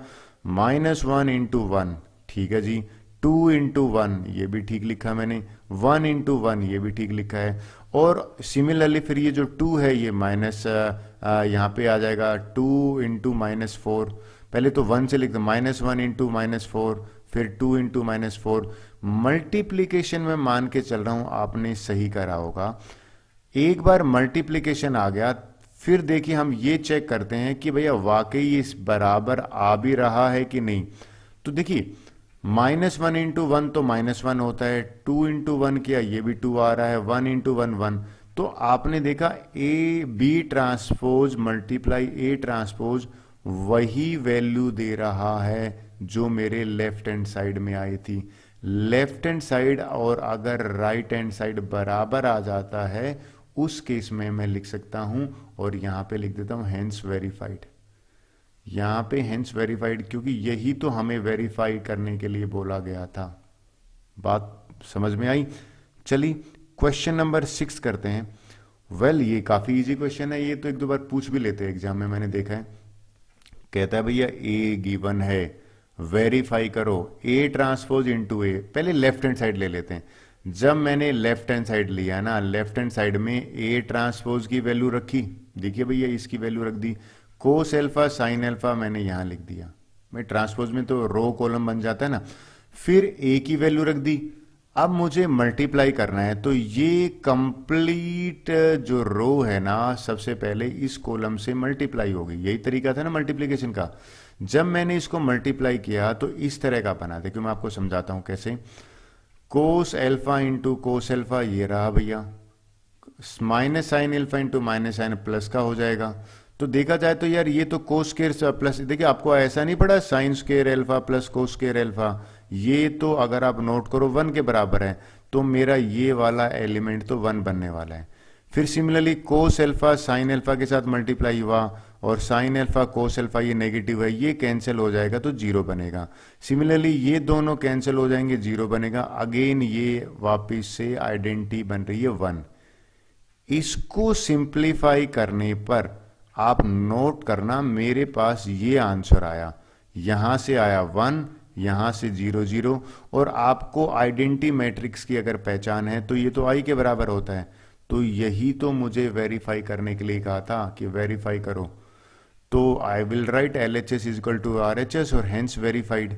-1 × 1, ठीक है जी। 2 × 1 ये भी ठीक लिखा मैंने, 1 × 1 ये भी ठीक लिखा है। और सिमिलरली फिर ये जो 2 है ये माइनस यहाँ पे आ जाएगा 2 × -4। पहले तो 1 से लिखते, -1 × -4, फिर 2 × -4। मल्टीप्लीकेशन में मान के चल रहा हूं आपने सही करा होगा। एक बार मल्टीप्लीकेशन आ गया, फिर देखिए हम ये चेक करते हैं कि भैया वाकई इस बराबर आ भी रहा है कि नहीं। तो देखिए -1 × 1 तो -1 होता है, 2 × 1 किया ये भी 2 आ रहा है, 1 × 1 1। तो आपने देखा A B transpose multiply A transpose वही वैल्यू दे रहा है जो मेरे लेफ्ट हैंड साइड में आई थी। लेफ्ट हैंड साइड और अगर राइट हैंड साइड बराबर आ जाता है उस केस में मैं लिख सकता हूं, और यहां पे लिख देता हूं हेंस वेरीफाइड। यहां पे हेंस वेरीफाइड, क्योंकि यही तो हमें वेरीफाई करने के लिए बोला गया था। बात समझ में आई। चलिए क्वेश्चन नंबर 6 करते हैं। वेल ये काफी इजी क्वेश्चन है, ये तो एक दो बार पूछ भी लेते हैं एग्जाम में, मैंने देखा है। कहता है भैया ए गिवन है, वेरीफाई करो ए ट्रांसपोज इनटू ए। पहले लेफ्ट हैंड साइड ले लेते हैं। जब मैंने लेफ्ट हैंड साइड लिया ना, लेफ्ट हैंड साइड में ए ट्रांसपोज की वैल्यू रखी, देखिए भैया इसकी वैल्यू रख दी, कोस एल्फा साइन एल्फा मैंने यहां लिख दिया। मैं ट्रांसपोज में तो रो कॉलम बन जाता है ना। फिर ए की वैल्यू रख दी। अब मुझे मल्टीप्लाई करना है, तो ये कंप्लीट जो रो है ना सबसे पहले इस कॉलम से मल्टीप्लाई होगी। यही तरीका था ना मल्टीप्लीकेशन का। जब मैंने इसको मल्टीप्लाई किया तो इस तरह का बना, देखिए मैं आपको समझाता हूं कैसे। Cos alpha into cos alpha ये रहा भैया, minus sine alpha into minus sine plus का हो जाएगा। तो देखा जाए तो यार ये तो कोस स्क्वायर प्लस, देखिए आपको ऐसा नहीं पड़ा sine square alpha plus cos square alpha, ये तो अगर आप नोट करो 1 के बराबर है, तो मेरा ये वाला एलिमेंट तो 1 बनने वाला है। फिर सिमिलरली कोस एल्फा साइन एल्फा के साथ मल्टीप्लाई हुआ और साइन एल्फा कोस एल्फा ये नेगेटिव है, ये कैंसिल हो जाएगा तो जीरो बनेगा। सिमिलरली ये दोनों कैंसिल हो जाएंगे, जीरो बनेगा। अगेन ये वापिस से आइडेंटिटी बन रही है वन। इसको सिंप्लीफाई करने पर आप नोट करना मेरे पास ये आंसर आया, यहां से आया वन, यहां से जीरो जीरो। और आपको आइडेंटिटी मैट्रिक्स की अगर पहचान है तो ये तो आई के बराबर होता है, तो यही तो मुझे वेरीफाई करने के लिए कहा था कि वेरीफाई करो। तो I will write LHS is equal to RHS और हेंस वेरीफाइड।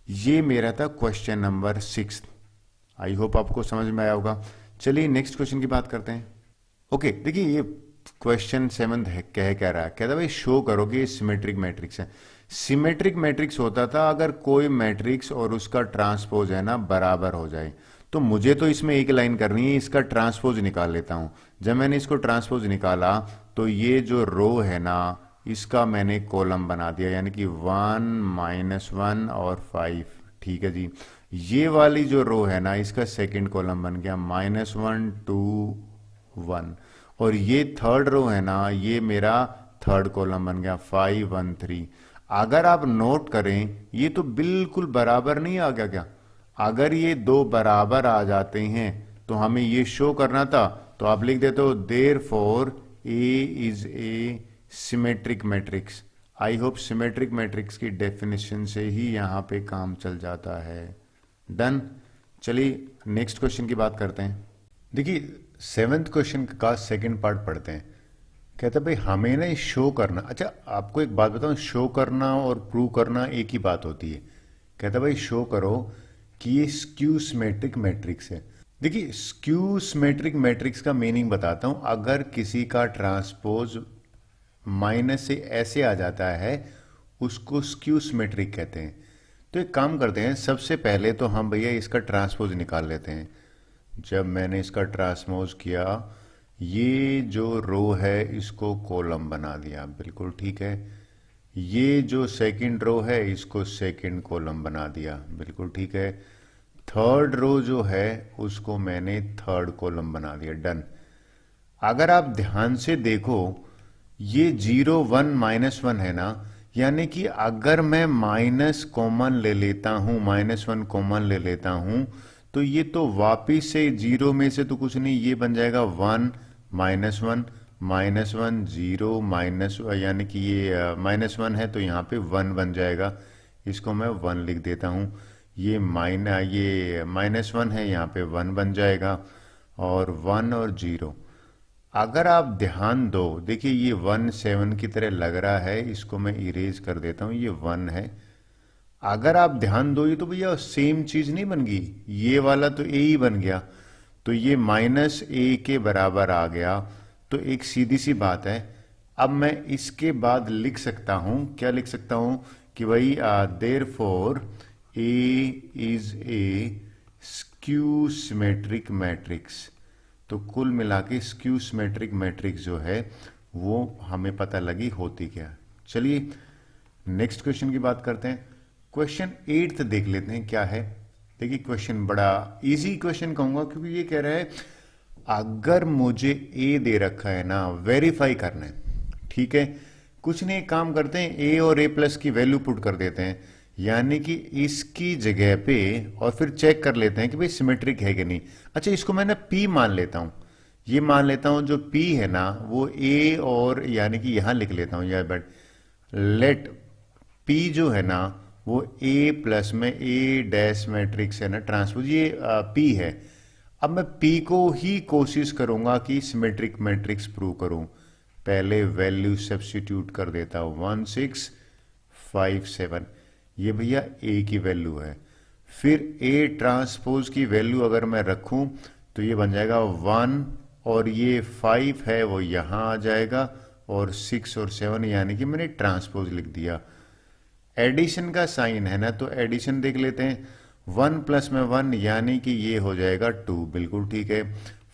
ये मेरा था क्वेश्चन नंबर 6। आई होप आपको समझ में आया होगा। चलिए नेक्स्ट क्वेश्चन की बात करते हैं। ओके देखिए ये क्वेश्चन 7 है, कह रहा है, कहता भाई शो करो कि ये सिमेट्रिक मैट्रिक्स है। सिमेट्रिक मैट्रिक्स होता था अगर कोई मैट्रिक्स और उसका ट्रांसपोज है ना बराबर हो जाए। तो मुझे तो इसमें एक लाइन करनी है, इसका ट्रांसपोज निकाल लेता हूं। जब मैंने इसको ट्रांसपोज निकाला तो ये जो रो है ना इसका मैंने कॉलम बना दिया, यानी कि 1 -1 और 5। ठीक है जी। ये वाली जो रो है ना इसका सेकंड कॉलम बन गया -1 2 1। और ये थर्ड रो है ना ये मेरा थर्ड कॉलम बन गया 5 1 3। अगर आप नोट करें ये तो बिल्कुल बराबर नहीं आ गया क्या? अगर ये दो बराबर आ जाते हैं तो हमें ये शो करना था, तो आप लिख देते हो therefore A is a symmetric matrix. I hope symmetric matrix की डेफिनेशन से ही यहां पे काम चल जाता है। डन। चलिए नेक्स्ट क्वेश्चन की बात करते हैं। देखिए 7th क्वेश्चन का सेकंड पार्ट पढ़ते हैं। कहता भाई हमें ना शो करना। अच्छा आपको एक बात बताऊं, शो करना और प्रूव करना एक ही बात होती है। कहता भाई शो करो कि ये स्क्यू सिमेट्रिक मैट्रिक्स है। देखिए स्क्यू सिमेट्रिक मैट्रिक्स का मीनिंग बताता हूं। अगर किसी का ट्रांसपोज माइनस से ऐसे आ जाता है उसको स्क्यू सिमेट्रिक कहते हैं। तो एक काम करते हैं, सबसे पहले तो हम भैया इसका ट्रांसपोज निकाल लेते हैं। जब मैंने इसका ट्रांसपोज किया ये जो रो है इसको कॉलम बना दिया, बिल्कुल ठीक है। ये जो सेकंड रो है इसको सेकंड कॉलम बना दिया, बिल्कुल ठीक है। थर्ड रो जो है उसको मैंने थर्ड कॉलम बना दिया, डन। अगर आप ध्यान से देखो ये 0 1 -1 है ना, यानी कि अगर मैं माइनस कॉमन ले लेता हूं, -1 कॉमन ले लेता हूं तो ये तो वापिस से 0 में से तो कुछ नहीं, ये बन जाएगा 1 -1 -1 0 माइनस, यानी कि ये -1 है तो यहाँ पे 1 बन जाएगा। इसको मैं 1 लिख देता हूँ। ये -1 है, यहाँ पे 1 बन जाएगा। और 1 और 0 अगर आप ध्यान दो, देखिए ये 1 7 की तरह लग रहा है, इसको मैं इरेज कर देता हूँ, ये 1 है। अगर आप ध्यान दो ये तो भैया सेम चीज नहीं बन गई, ये वाला तो ए ही बन गया, तो ये -a के बराबर आ गया। तो एक सीधी सी बात है, अब मैं इसके बाद लिख सकता हूं, क्या लिख सकता हूं कि भाई therefore A is a skew symmetric matrix. तो कुल मिला के स्क्यू सिमेट्रिक मैट्रिक्स जो है वो हमें पता लगी होती क्या। चलिए नेक्स्ट क्वेश्चन की बात करते हैं। क्वेश्चन 8 देख लेते हैं क्या है। देखिए क्वेश्चन बड़ा इजी क्वेश्चन कहूंगा क्योंकि ये कह रहा है अगर मुझे ए दे रखा है ना, वेरीफाई करना है, ठीक है। कुछ नहीं, काम करते हैं ए और ए प्लस की वैल्यू पुट कर देते हैं, यानी कि इसकी जगह पे, और फिर चेक कर लेते हैं कि भाई सिमेट्रिक है कि नहीं। अच्छा इसको मैं ना पी मान लेता हूं, ये मान लेता हूं जो पी है ना वो ए और, यानी कि यहां लिख लेता हूं यार, बट लेट पी जो है ना वो ए प्लस में ए डैश मैट्रिक्स है ना ट्रांसपोज, ये पी है। अब मैं पी को ही कोशिश करूंगा कि सिमेट्रिक मैट्रिक्स प्रूव करूं। पहले वैल्यू सब्स्टिट्यूट कर देता हूं 1 6 5 7, ये भैया ए की वैल्यू है। फिर ए ट्रांसपोज की वैल्यू अगर मैं रखूं तो ये बन जाएगा 1, और ये 5 है वो यहां आ जाएगा, और 6 और 7 यानी कि मैंने ट्रांसपोज लिख दिया। एडिशन का साइन है ना तो एडिशन देख लेते हैं। 1 प्लस में 1 यानी कि ये हो जाएगा 2, बिल्कुल ठीक है।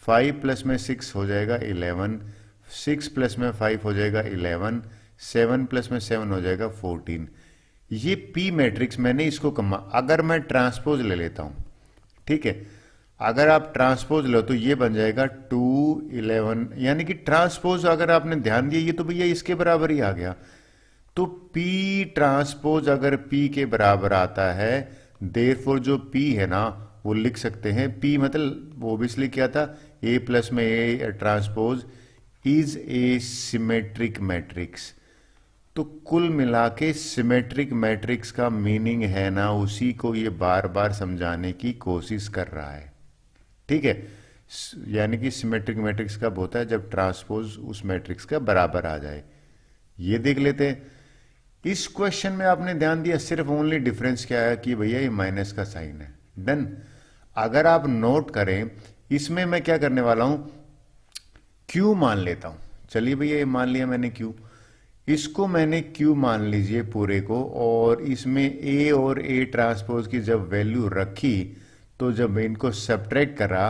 5 प्लस में 6 हो जाएगा 11, 6 प्लस में 5 हो जाएगा 11, 7 प्लस में 7 हो जाएगा 14। ये पी मैट्रिक्स मैंने इसको अगर मैं ट्रांसपोज ले लेता हूं, ठीक है। अगर आप ट्रांसपोज लो तो ये बन जाएगा 2 11, यानी कि ट्रांसपोज अगर आपने ध्यान दिया ये तो भैया इसके बराबर ही आ गया। तो P ट्रांसपोज अगर P के बराबर आता है, देयरफॉर जो P है ना वो लिख सकते हैं, P मतलब ओबियसली क्या था, A प्लस में A transpose is a symmetric matrix. तो कुल मिला के सिमेट्रिक मैट्रिक्स का मीनिंग है ना, उसी को ये बार बार समझाने की कोशिश कर रहा है। ठीक है, यानी कि सिमेट्रिक मैट्रिक्स कब होता है, जब ट्रांसपोज उस मैट्रिक्स का बराबर आ जाए। ये देख लेते हैं। इस क्वेश्चन में आपने ध्यान दिया, सिर्फ ओनली डिफरेंस क्या है कि भैया ये माइनस का साइन है। डन। अगर आप नोट करें, इसमें मैं क्या करने वाला हूं, क्यू मान लेता हूं। चलिए भैया ये मान लिया मैंने क्यू, इसको मैंने क्यू मान लीजिए पूरे को, और इसमें ए और ए ट्रांसपोज की जब वैल्यू रखी तो जब इनको सब्ट्रैक्ट करा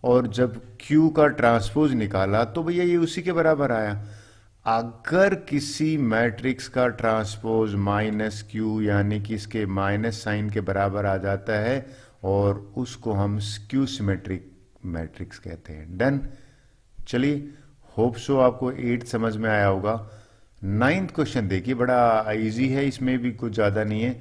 और जब क्यू का ट्रांसपोज निकाला तो भैया ये उसी के बराबर आया। अगर किसी मैट्रिक्स का ट्रांसपोज माइनस क्यू यानी कि इसके माइनस साइन के बराबर आ जाता है, और उसको हम स्क्यू सिमेट्रिक मैट्रिक्स कहते हैं। डन। चलिए, होप सो आपको 8 समझ में आया होगा। 9th क्वेश्चन देखिए, बड़ा इजी है, इसमें भी कुछ ज़्यादा नहीं है।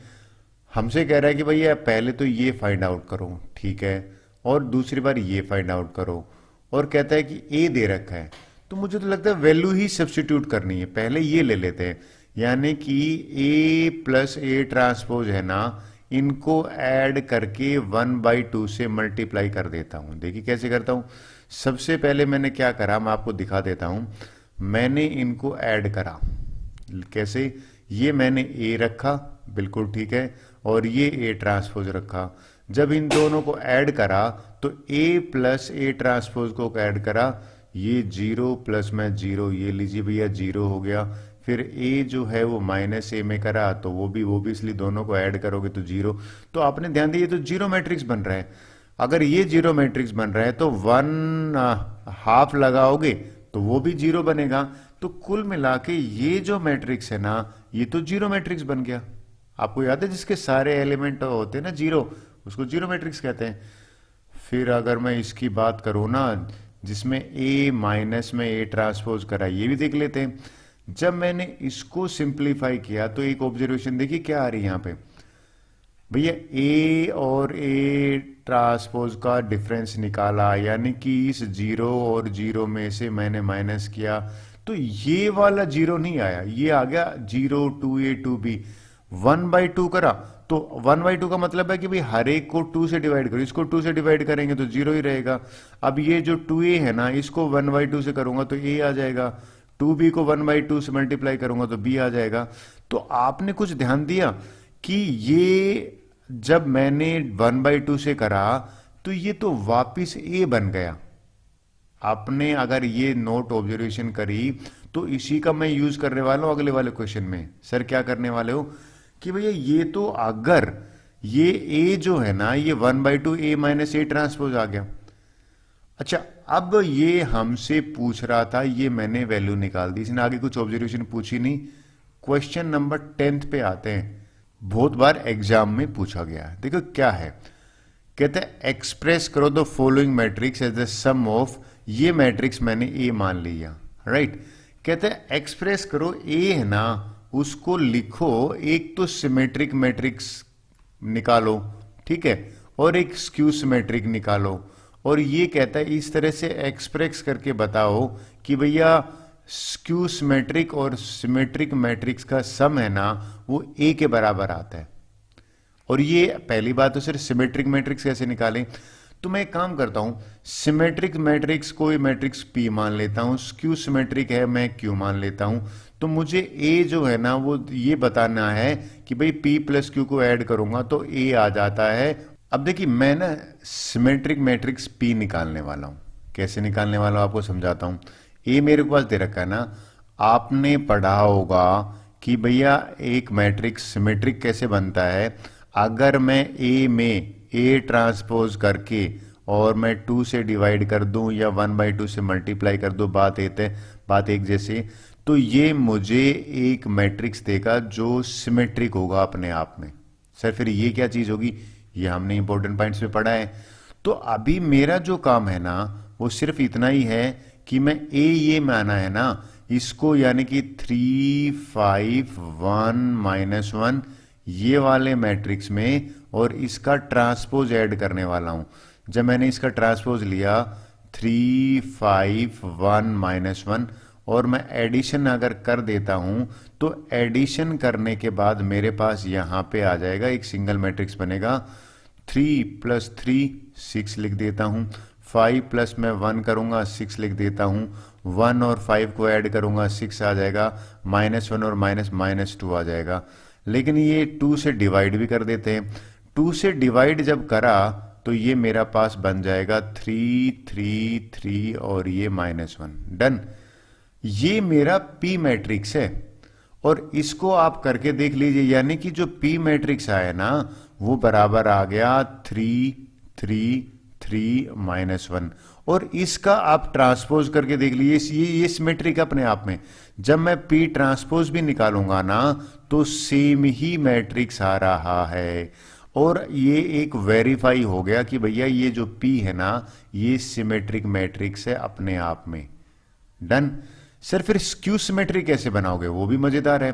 हमसे कह रहा है कि भैया पहले तो ये फाइंड आउट करो, ठीक है, और दूसरी बार ये फाइंड आउट करो, और कहता है कि ए दे रखा है, तो मुझे तो लगता है वैल्यू ही सब्स्टिट्यूट करनी है। पहले ये ले लेते हैं, यानी कि ए प्लस ए ट्रांसपोज है ना, इनको ऐड करके 1/2 से मल्टीप्लाई कर देता हूं। देखिए कैसे करता हूं। सबसे पहले मैंने क्या करा, मैं आपको दिखा देता हूं। मैंने इनको ऐड करा, कैसे, ये मैंने ए रखा, बिल्कुल ठीक है, और ये ए ट्रांसपोज रखा। जब इन दोनों को ऐड करा तो ए प्लस ए ट्रांसपोज को ऐड करा, ये 0 प्लस में 0, ये लीजिए भैया 0 हो गया। फिर ए जो है वो माइनस ए में करा, तो वो भी इसलिए दोनों को ऐड करोगे तो 0। तो आपने ध्यान दिया, ये तो जीरो मैट्रिक्स बन रहा है। अगर ये जीरो मैट्रिक्स बन रहा है तो 1/2 लगाओगे तो वो भी 0 बनेगा। तो कुल मिला के ये जो मैट्रिक्स है ना, ये तो जीरो मैट्रिक्स बन गया। आपको याद है जिसके सारे एलिमेंट होते हैं ना जीरो, उसको जीरो मैट्रिक्स कहते हैं। फिर अगर मैं इसकी बात करूं ना, जिसमें ए माइनस में ए ट्रांसपोज करा, ये भी देख लेते हैं। जब मैंने इसको सिंप्लीफाई किया तो एक ऑब्जर्वेशन देखिए क्या आ रही है यहां पे, भैया ए और ए ट्रांसपोज का डिफरेंस निकाला, यानी कि इस 0 और 0 में से मैंने माइनस किया, तो ये वाला 0 नहीं आया, ये आ गया 0 2a 2b। 1/2 करा तो 1/2 का मतलब है कि भाई हर एक को 2 से डिवाइड करो, इसको 2 से डिवाइड करेंगे तो 0 ही रहेगा। अब ये जो 2a है ना, इसको 1/2 से करूंगा तो a आ जाएगा, 2b को 1/2 से मल्टीप्लाई करूंगा तो b आ जाएगा। तो आपने कुछ ध्यान दिया कि ये जब मैंने 1/2 से करा तो ये तो वापिस a बन गया। आपने अगर ये नोट ऑब्जर्वेशन करी तो इसी का मैं यूज करने वाला हूं अगले वाले क्वेश्चन में। सर क्या करने वाले हो कि भैया ये तो अगर ये a जो है ना, ये 1/2 a माइनस ए ट्रांसपोज आ गया। अच्छा, अब ये हमसे पूछ रहा था, ये मैंने वैल्यू निकाल दी, इसने आगे कुछ ऑब्जर्वेशन पूछी नहीं। क्वेश्चन नंबर 10th पे आते हैं, बहुत बार एग्जाम में पूछा गया है। देखो क्या है, कहते हैं एक्सप्रेस करो the following matrix as the sum of, ये मैट्रिक्स मैंने ए मान लिया, राइट। कहते हैं एक्सप्रेस करो, ए है ना उसको लिखो, एक तो सिमेट्रिक मैट्रिक्स निकालो, ठीक है, और एक स्क्यू सिमेट्रिक निकालो। और ये कहता है इस तरह से एक्सप्रेस करके बताओ कि भैया स्क्यू सिमेट्रिक और सिमेट्रिक मैट्रिक्स का सम है ना वो ए के बराबर आता है। और ये पहली बात तो सिर्फ सिमेट्रिक मैट्रिक्स कैसे निकालें, तो मैं एक काम करता हूं, सिमेट्रिक मैट्रिक्स कोई मैट्रिक्स पी मान लेता हूं, स्क्यू सिमेट्रिक है मैं क्यू मान लेता हूं। तो मुझे ए जो है ना वो ये बताना है कि भाई पी प्लस क्यू को ऐड करूंगा तो ए आ जाता है। अब देखिए मैं ना सिमेट्रिक मैट्रिक्स पी निकालने वाला हूं, कैसे निकालने वाला हूं आपको समझाता हूं। ए मेरे पास दे रखा है ना, आपने पढ़ा होगा कि भैया एक मैट्रिक्स सिमेट्रिक कैसे बनता है। अगर मैं ए में ए ट्रांसपोज करके और मैं 2 से डिवाइड कर दूं या 1/2 से मल्टीप्लाई कर दूं, बात एक जैसी, तो ये मुझे एक मैट्रिक्स देगा जो सिमेट्रिक होगा अपने आप में। सर फिर ये क्या चीज होगी, ये हमने इंपॉर्टेंट पॉइंट्स में पढ़ा है। तो अभी मेरा जो काम है ना वो सिर्फ इतना ही है कि मैं ये माना है ना इसको, यानी कि 3 5 1 -1 ये वाले मैट्रिक्स में, और इसका ट्रांसपोज ऐड करने वाला हूं। जब मैंने इसका ट्रांसपोज लिया 3 5 1 -1 और मैं एडिशन अगर कर देता हूं तो एडिशन करने के बाद मेरे पास यहां पे आ जाएगा, एक सिंगल मैट्रिक्स बनेगा। 3 + 3 6 लिख देता हूं, 5 प्लस मैं 1 करूंगा 6 लिख देता हूं, 1 और 5 को ऐड करूंगा 6 आ जाएगा, -1 और -2 आ जाएगा। लेकिन ये 2 से डिवाइड भी कर देते हैं। 2 से डिवाइड जब करा तो ये मेरा पास बन जाएगा 3 3 3 और ये -1। डन। ये मेरा P मैट्रिक्स है और इसको आप करके देख लीजिए, यानी कि जो P मैट्रिक्स आया ना वो बराबर आ गया 3 3 3 -1। और इसका आप ट्रांसपोज करके देख लीजिए, ये सिमेट्रिक अपने आप में। जब मैं P ट्रांसपोज भी निकालूंगा ना तो सेम ही मैट्रिक्स आ रहा है, और ये एक वेरीफाई हो गया कि भैया ये जो P है ना ये सिमेट्रिक मैट्रिक्स है अपने आप में। डन। सर फिर स्क्यू सिमेट्री कैसे बनाओगे, वो भी मजेदार है।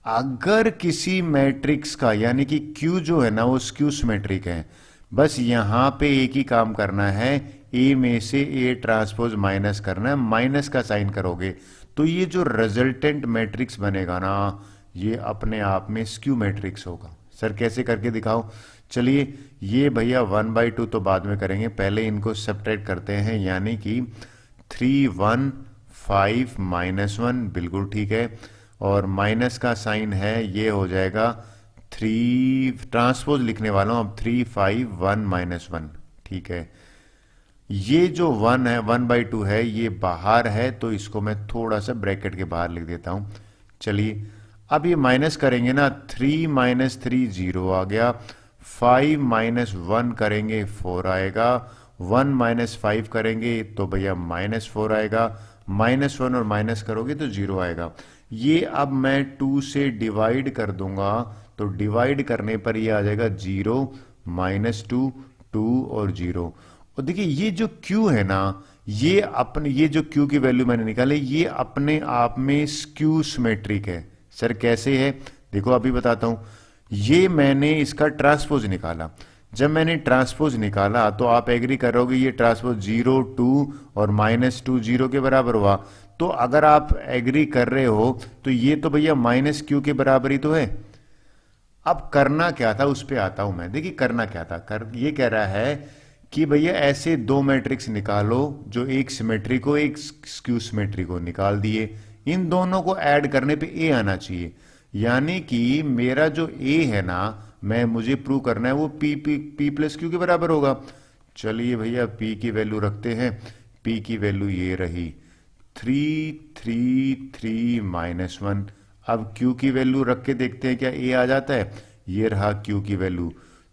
अगर किसी मैट्रिक्स का यानी कि Q जो है ना वो स्क्यू सिमेट्रिक है, बस यहां पे एक ही काम करना है, A में से A ट्रांसपोज माइनस करना है, माइनस का साइन करोगे तो ये जो रिजल्टेंट मैट्रिक्स बनेगा ना ये अपने आप में स्क्यू मैट्रिक्स होगा। सर कैसे करके दिखाओ। चलिए ये भैया 1/2 तो बाद में करेंगे, पहले इनको सब्ट्रैक्ट करते हैं, यानी कि 3 1 5 -1 बिल्कुल ठीक है, और माइनस का साइन है ये हो जाएगा 3, ट्रांसपोज लिखने वाला हूं अब 3 5 1 -1 ठीक है। ये जो 1 है 1/2 है ये बाहर है तो इसको मैं थोड़ा सा ब्रैकेट के बाहर लिख देता हूं। चलिए अब ये माइनस करेंगे ना, 3 - 3 0 आ गया, 5 - 1 करेंगे 4 आएगा, 1 - 5 करेंगे तो भैया -4 आएगा, -1 और माइनस करोगे तो 0 आएगा। ये अब मैं 2 से डिवाइड कर दूंगा तो डिवाइड करने पर ये आ जाएगा 0 -2 2 और 0। और देखिए ये जो Q है ना ये अपने, ये जो Q की वैल्यू मैंने निकाले ये अपने आप में स्क्यू सिमेट्रिक है। सर कैसे है, देखो अभी बताता हूं। ये मैंने इसका ट्रांसपोज निकाला, जब मैंने ट्रांसपोज निकाला तो आप एग्री करोगे ये ट्रांसपोज 0 2 और -2 0 के बराबर हुआ। तो अगर आप एग्री कर रहे हो तो ये तो भैया -Q के बराबर ही तो है। अब करना क्या था उस पर आता हूं मैं। देखिए करना क्या था, ये कह रहा है कि भैया ऐसे दो मैट्रिक्स निकालो जो एक सिमेट्री को एक स्क्यू सिमेट्री को निकाल दिए, इन दोनों को ऐड करने पे A आना चाहिए, यानी कि मेरा जो A है ना मुझे प्रूव करना है वो P + Q के बराबर होगा। चलिए भैया P की वैल्यू रखते हैं, P की वैल्यू ये रही 3 3 3 -1। अब Q की वैल्यू रख के देखते हैं क्या A आ जाता है। ये रहा Q की वैल्यू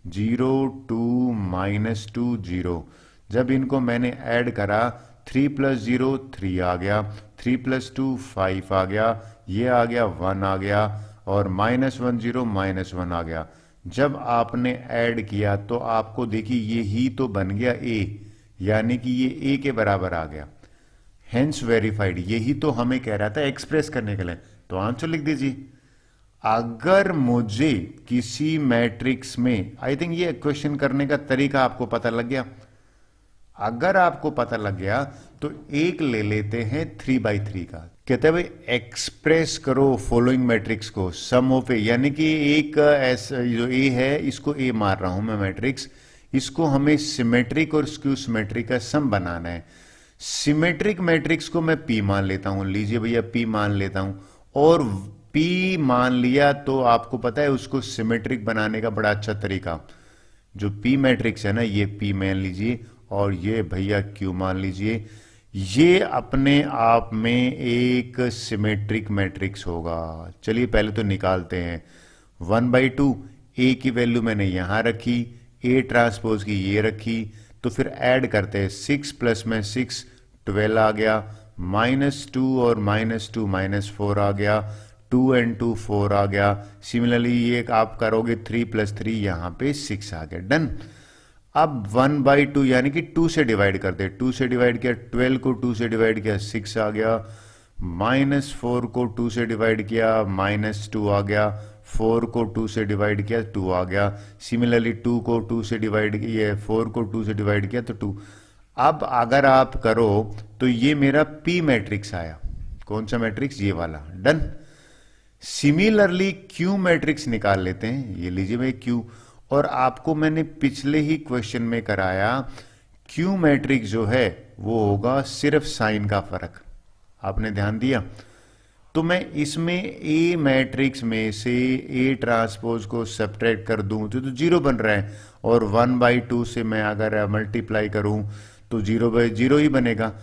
0 2 -2 0। जब इनको मैंने ऐड करा 3 + 0 3 आ गया, 3 + 2 5 आ गया, ये आ गया 1 आ गया, और -1 0 -1 आ गया। जब आपने ऐड किया तो आपको देखिए ये ही तो बन गया A, यानी कि ये A के बराबर आ गया। हेंस वेरीफाइड, यही तो हमें कह रहा था एक्सप्रेस करने के लिए। तो आंसर लिख दीजिए। अगर मुझे किसी मैट्रिक्स में, आई थिंक ये क्वेश्चन करने का तरीका आपको पता लग गया। अगर आपको पता लग गया तो एक ले लेते हैं 3/3 का। कहते हैं भाई एक्सप्रेस करो फॉलोइंग मैट्रिक्स को सम ऑफ ए, यानी कि एक ऐसा जो ए है इसको ए मार रहा हूं मैं मैट्रिक्स, इसको हमें सिमेट्रिक और स्क्यू सिमेट्रिक का सम बनाना है। सिमेट्रिक मैट्रिक्स को मैं पी मान लेता हूं, लीजिए भैया पी मान लेता हूं, और पी मान लिया तो आपको पता है उसको सिमेट्रिक बनाने का बड़ा अच्छा तरीका, जो पी मैट्रिक्स है ना ये पी मान लीजिए और ये भैया क्यू मान लीजिए, ये अपने आप में एक सिमेट्रिक मैट्रिक्स होगा। चलिए पहले तो निकालते हैं। 1/2 ए की वैल्यू मैंने यहां रखी, ए ट्रांसपोज की ये रखी, तो फिर ऐड करते हैं 6 + 6 12 आ गया, -2 और -2 -4 आ गया, 2 और 2 4 आ गया। सिमिलरली ये आप करोगे 3 + 3 यहां पे 6 आ गया। डन। अब 1/2 यानी कि 2 से डिवाइड कर दे, 2 से डिवाइड किया, 12 को 2 से डिवाइड किया 6 आ गया, -4 को 2 से डिवाइड किया -2 आ गया, 4 को 2 से डिवाइड किया 2 आ गया, सिमिलरली 2 को 2 से डिवाइड किया, 4 को 2 से डिवाइड किया तो 2। अब अगर आप करो तो ये मेरा पी मैट्रिक्स आया। कौन सा मैट्रिक्स? ये वाला। डन। सिमिलरली क्यू मैट्रिक्स निकाल लेते हैं। ये लीजिए भाई क्यू, और आपको मैंने पिछले ही क्वेश्चन में कराया क्यू मैट्रिक्स जो है वो होगा सिर्फ साइन का फर्क। आपने ध्यान दिया? तो मैं इसमें ए मैट्रिक्स में से ए ट्रांसपोज को सब्ट्रैक्ट कर दूं तो 0 बन रहा है, और 1/2 से मैं अगर मल्टीप्लाई करूं तो 0/0 ही बनेगा।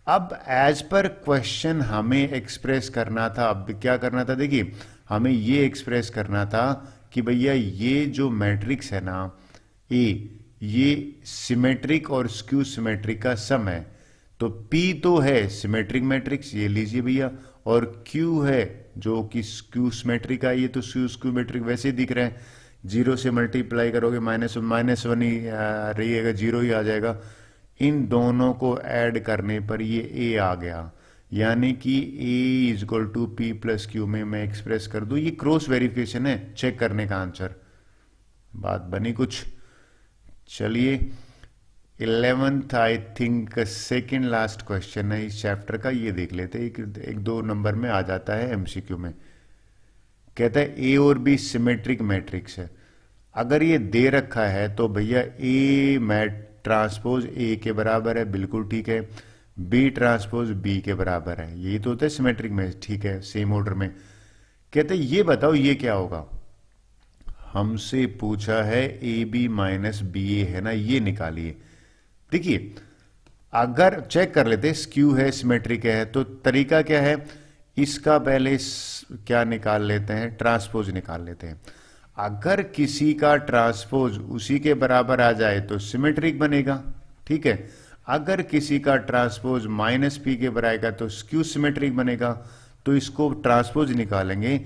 अब एज पर क्वेश्चन हमें एक्सप्रेस करना था, अब क्या करना था देखिए, हमें ये एक्सप्रेस करना था कि भैया ये जो मैट्रिक्स है ना ए, ये सिमेट्रिक और स्क्यू सिमेट्रिक का सम है। तो P तो है सिमेट्रिक मैट्रिक्स, ये लीजिए भैया, और Q है जो कि स्क्यू सिमेट्रिक का, ये तो स्क्यू मैट्रिक वैसे ही दिख रहे हैं। 0 से मल्टीप्लाई करोगे -1 ही रहिएगा, 0 ही आ जाएगा। इन दोनों को ऐड करने पर ये A आ गया, यानी कि A = P + Q में मैं एक्सप्रेस कर दूं। ये क्रॉस वेरिफिकेशन है, चेक करने का आंसर। बात बनी कुछ? चलिए 11th I think second last question है इस चैप्टर का, ये देख लेते हैं। एक दो नंबर में आ जाता है एमसीक्यू में। कहता है ए और बी सिमेट्रिक मैट्रिक्स है। अगर ये दे रखा है तो भैया ए मैट ट्रांसपोज ए के बराबर है, बिल्कुल ठीक है। बी ट्रांसपोज बी के बराबर है, यही तो होता है सिमेट्रिक में, ठीक है, सेम ऑर्डर में। कहते हैं ये बताओ ये क्या होगा। हमसे पूछा है ए बी माइनस बी ए है ना, ये निकालिए। देखिए अगर चेक कर लेते हैं स्क्यू है सिमेट्रिक है तो तरीका क्या है, इसका पहले क्या निकाल लेते हैं, ट्रांसपोज निकाल लेते हैं। अगर किसी का ट्रांसपोज उसी के बराबर आ जाए तो सिमेट्रिक बनेगा, ठीक है। अगर किसी का ट्रांसपोज -p के बराबर आएगा तो स्क्यू सिमेट्रिक बनेगा। तो इसको ट्रांसपोज निकालेंगे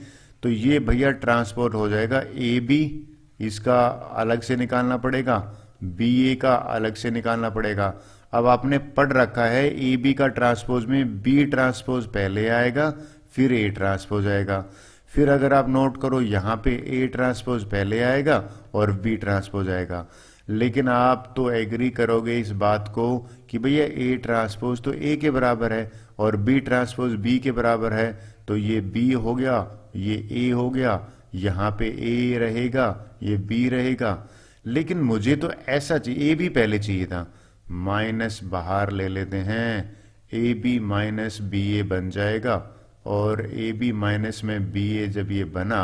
तो ये भैया ट्रांसपोज हो जाएगा ए बी, इसका अलग से निकालना पड़ेगा, बी ए का अलग से निकालना पड़ेगा। अब आपने पढ़ रखा है ए बी का ट्रांसपोज में बी ट्रांसपोज पहले आएगा फिर ए ट्रांसपोज आएगा। फिर अगर आप नोट करो यहाँ पे ए ट्रांसपोज पहले आएगा और बी ट्रांसपोज आएगा। लेकिन आप तो एग्री करोगे इस बात को कि भैया ए ट्रांसपोज तो ए के बराबर है और बी ट्रांसपोज बी के बराबर है, तो ये बी हो गया, ये ए हो गया, यहाँ पे ए रहेगा, ये बी रहेगा। लेकिन मुझे तो ऐसा चाहिए, ए बी पहले चाहिए था, माइनस बाहर ले लेते हैं, ए बी माइनस बी ए बन जाएगा। और ए बी माइनस में बी ए जब ये बना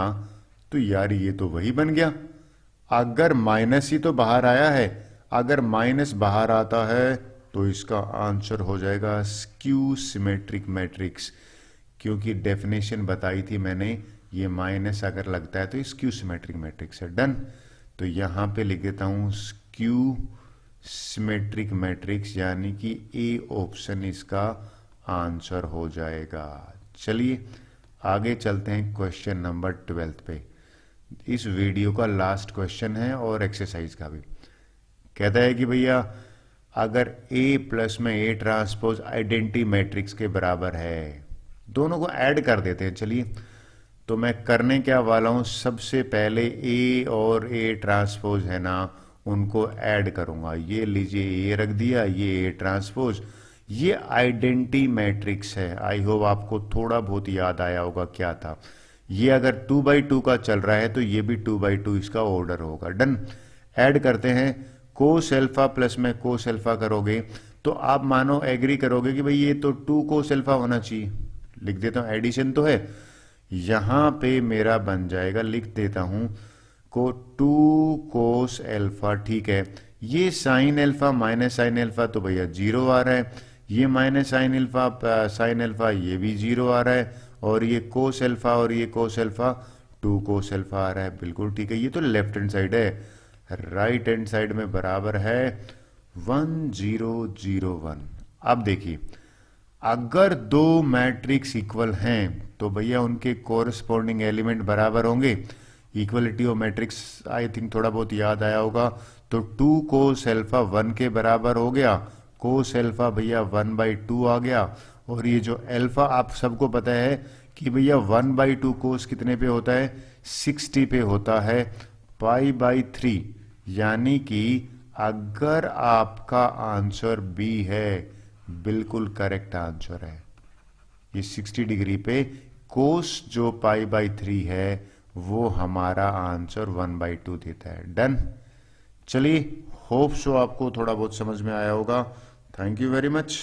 तो यार ये तो वही बन गया। अगर माइनस ही तो बाहर आया है, अगर माइनस बाहर आता है तो इसका आंसर हो जाएगा स्क्यू सिमेट्रिक मैट्रिक्स, क्योंकि डेफिनेशन बताई थी मैंने, ये माइनस अगर लगता है तो स्क्यू सिमेट्रिक मैट्रिक्स है। डन। तो यहाँ पे लिख देता हूँ स्क्यू सिमेट्रिक मैट्रिक्स, यानी कि ए ऑप्शन इसका आंसर हो जाएगा। चलिए आगे चलते हैं क्वेश्चन नंबर 12 पे। इस वीडियो का लास्ट क्वेश्चन है और एक्सरसाइज का भी। कहता है कि भैया अगर ए प्लस में ए ट्रांसपोज आइडेंटिटी मैट्रिक्स के बराबर है, दोनों को ऐड कर देते हैं। चलिए तो मैं करने क्या वाला हूं, सबसे पहले ए और ए ट्रांसपोज है ना उनको ऐड करूंगा। ये लीजिए ए रख दिया, ये ए ट्रांसपोज, ये आइडेंटिटी मैट्रिक्स है। आई होप आपको थोड़ा बहुत याद आया होगा क्या था। ये अगर 2/2 का चल रहा है तो ये भी 2/2 इसका ऑर्डर होगा। डन। ऐड करते हैं, कोस एल्फा प्लस में कोस एल्फा करोगे तो आप मानो एग्री करोगे कि भाई ये तो 2 कोस एल्फा होना चाहिए। लिख देता हूं, एडिशन तो है, यहां पे मेरा बन जाएगा, लिख देता हूं को 2 कोस एल्फा, ठीक है। ये sine alpha minus sine alpha तो भैया 0 आ रहा है, ये माइनस साइन एल्फा ये भी 0 आ रहा है, और ये कोस एल्फा और ये कोस एल्फा 2 कोस एल्फा आ रहा है, बिल्कुल ठीक है। ये तो लेफ्ट हैंड साइड है, राइट हैंड साइड में बराबर है 1 0 0 1। अब देखिए अगर दो मैट्रिक्स इक्वल हैं तो भैया उनके कोरस्पॉन्डिंग एलिमेंट बराबर होंगे, equality of matrix I think थोड़ा बहुत याद आया होगा। तो 2 कोस एल्फा 1 के बराबर हो गया, कोस एल्फा भैया 1/2 आ गया। और ये जो एल्फा आप सबको पता है कि भैया 1/2 कोस कितने पे होता है, 60 पे होता है, π/3। यानी कि अगर आपका आंसर बी है, बिल्कुल करेक्ट आंसर है। ये 60 डिग्री पे कोस जो π/3 है वो हमारा आंसर 1/2 देता है। डन। चलिए, होप सो आपको थोड़ा बहुत समझ में आया होगा। Thank you very much.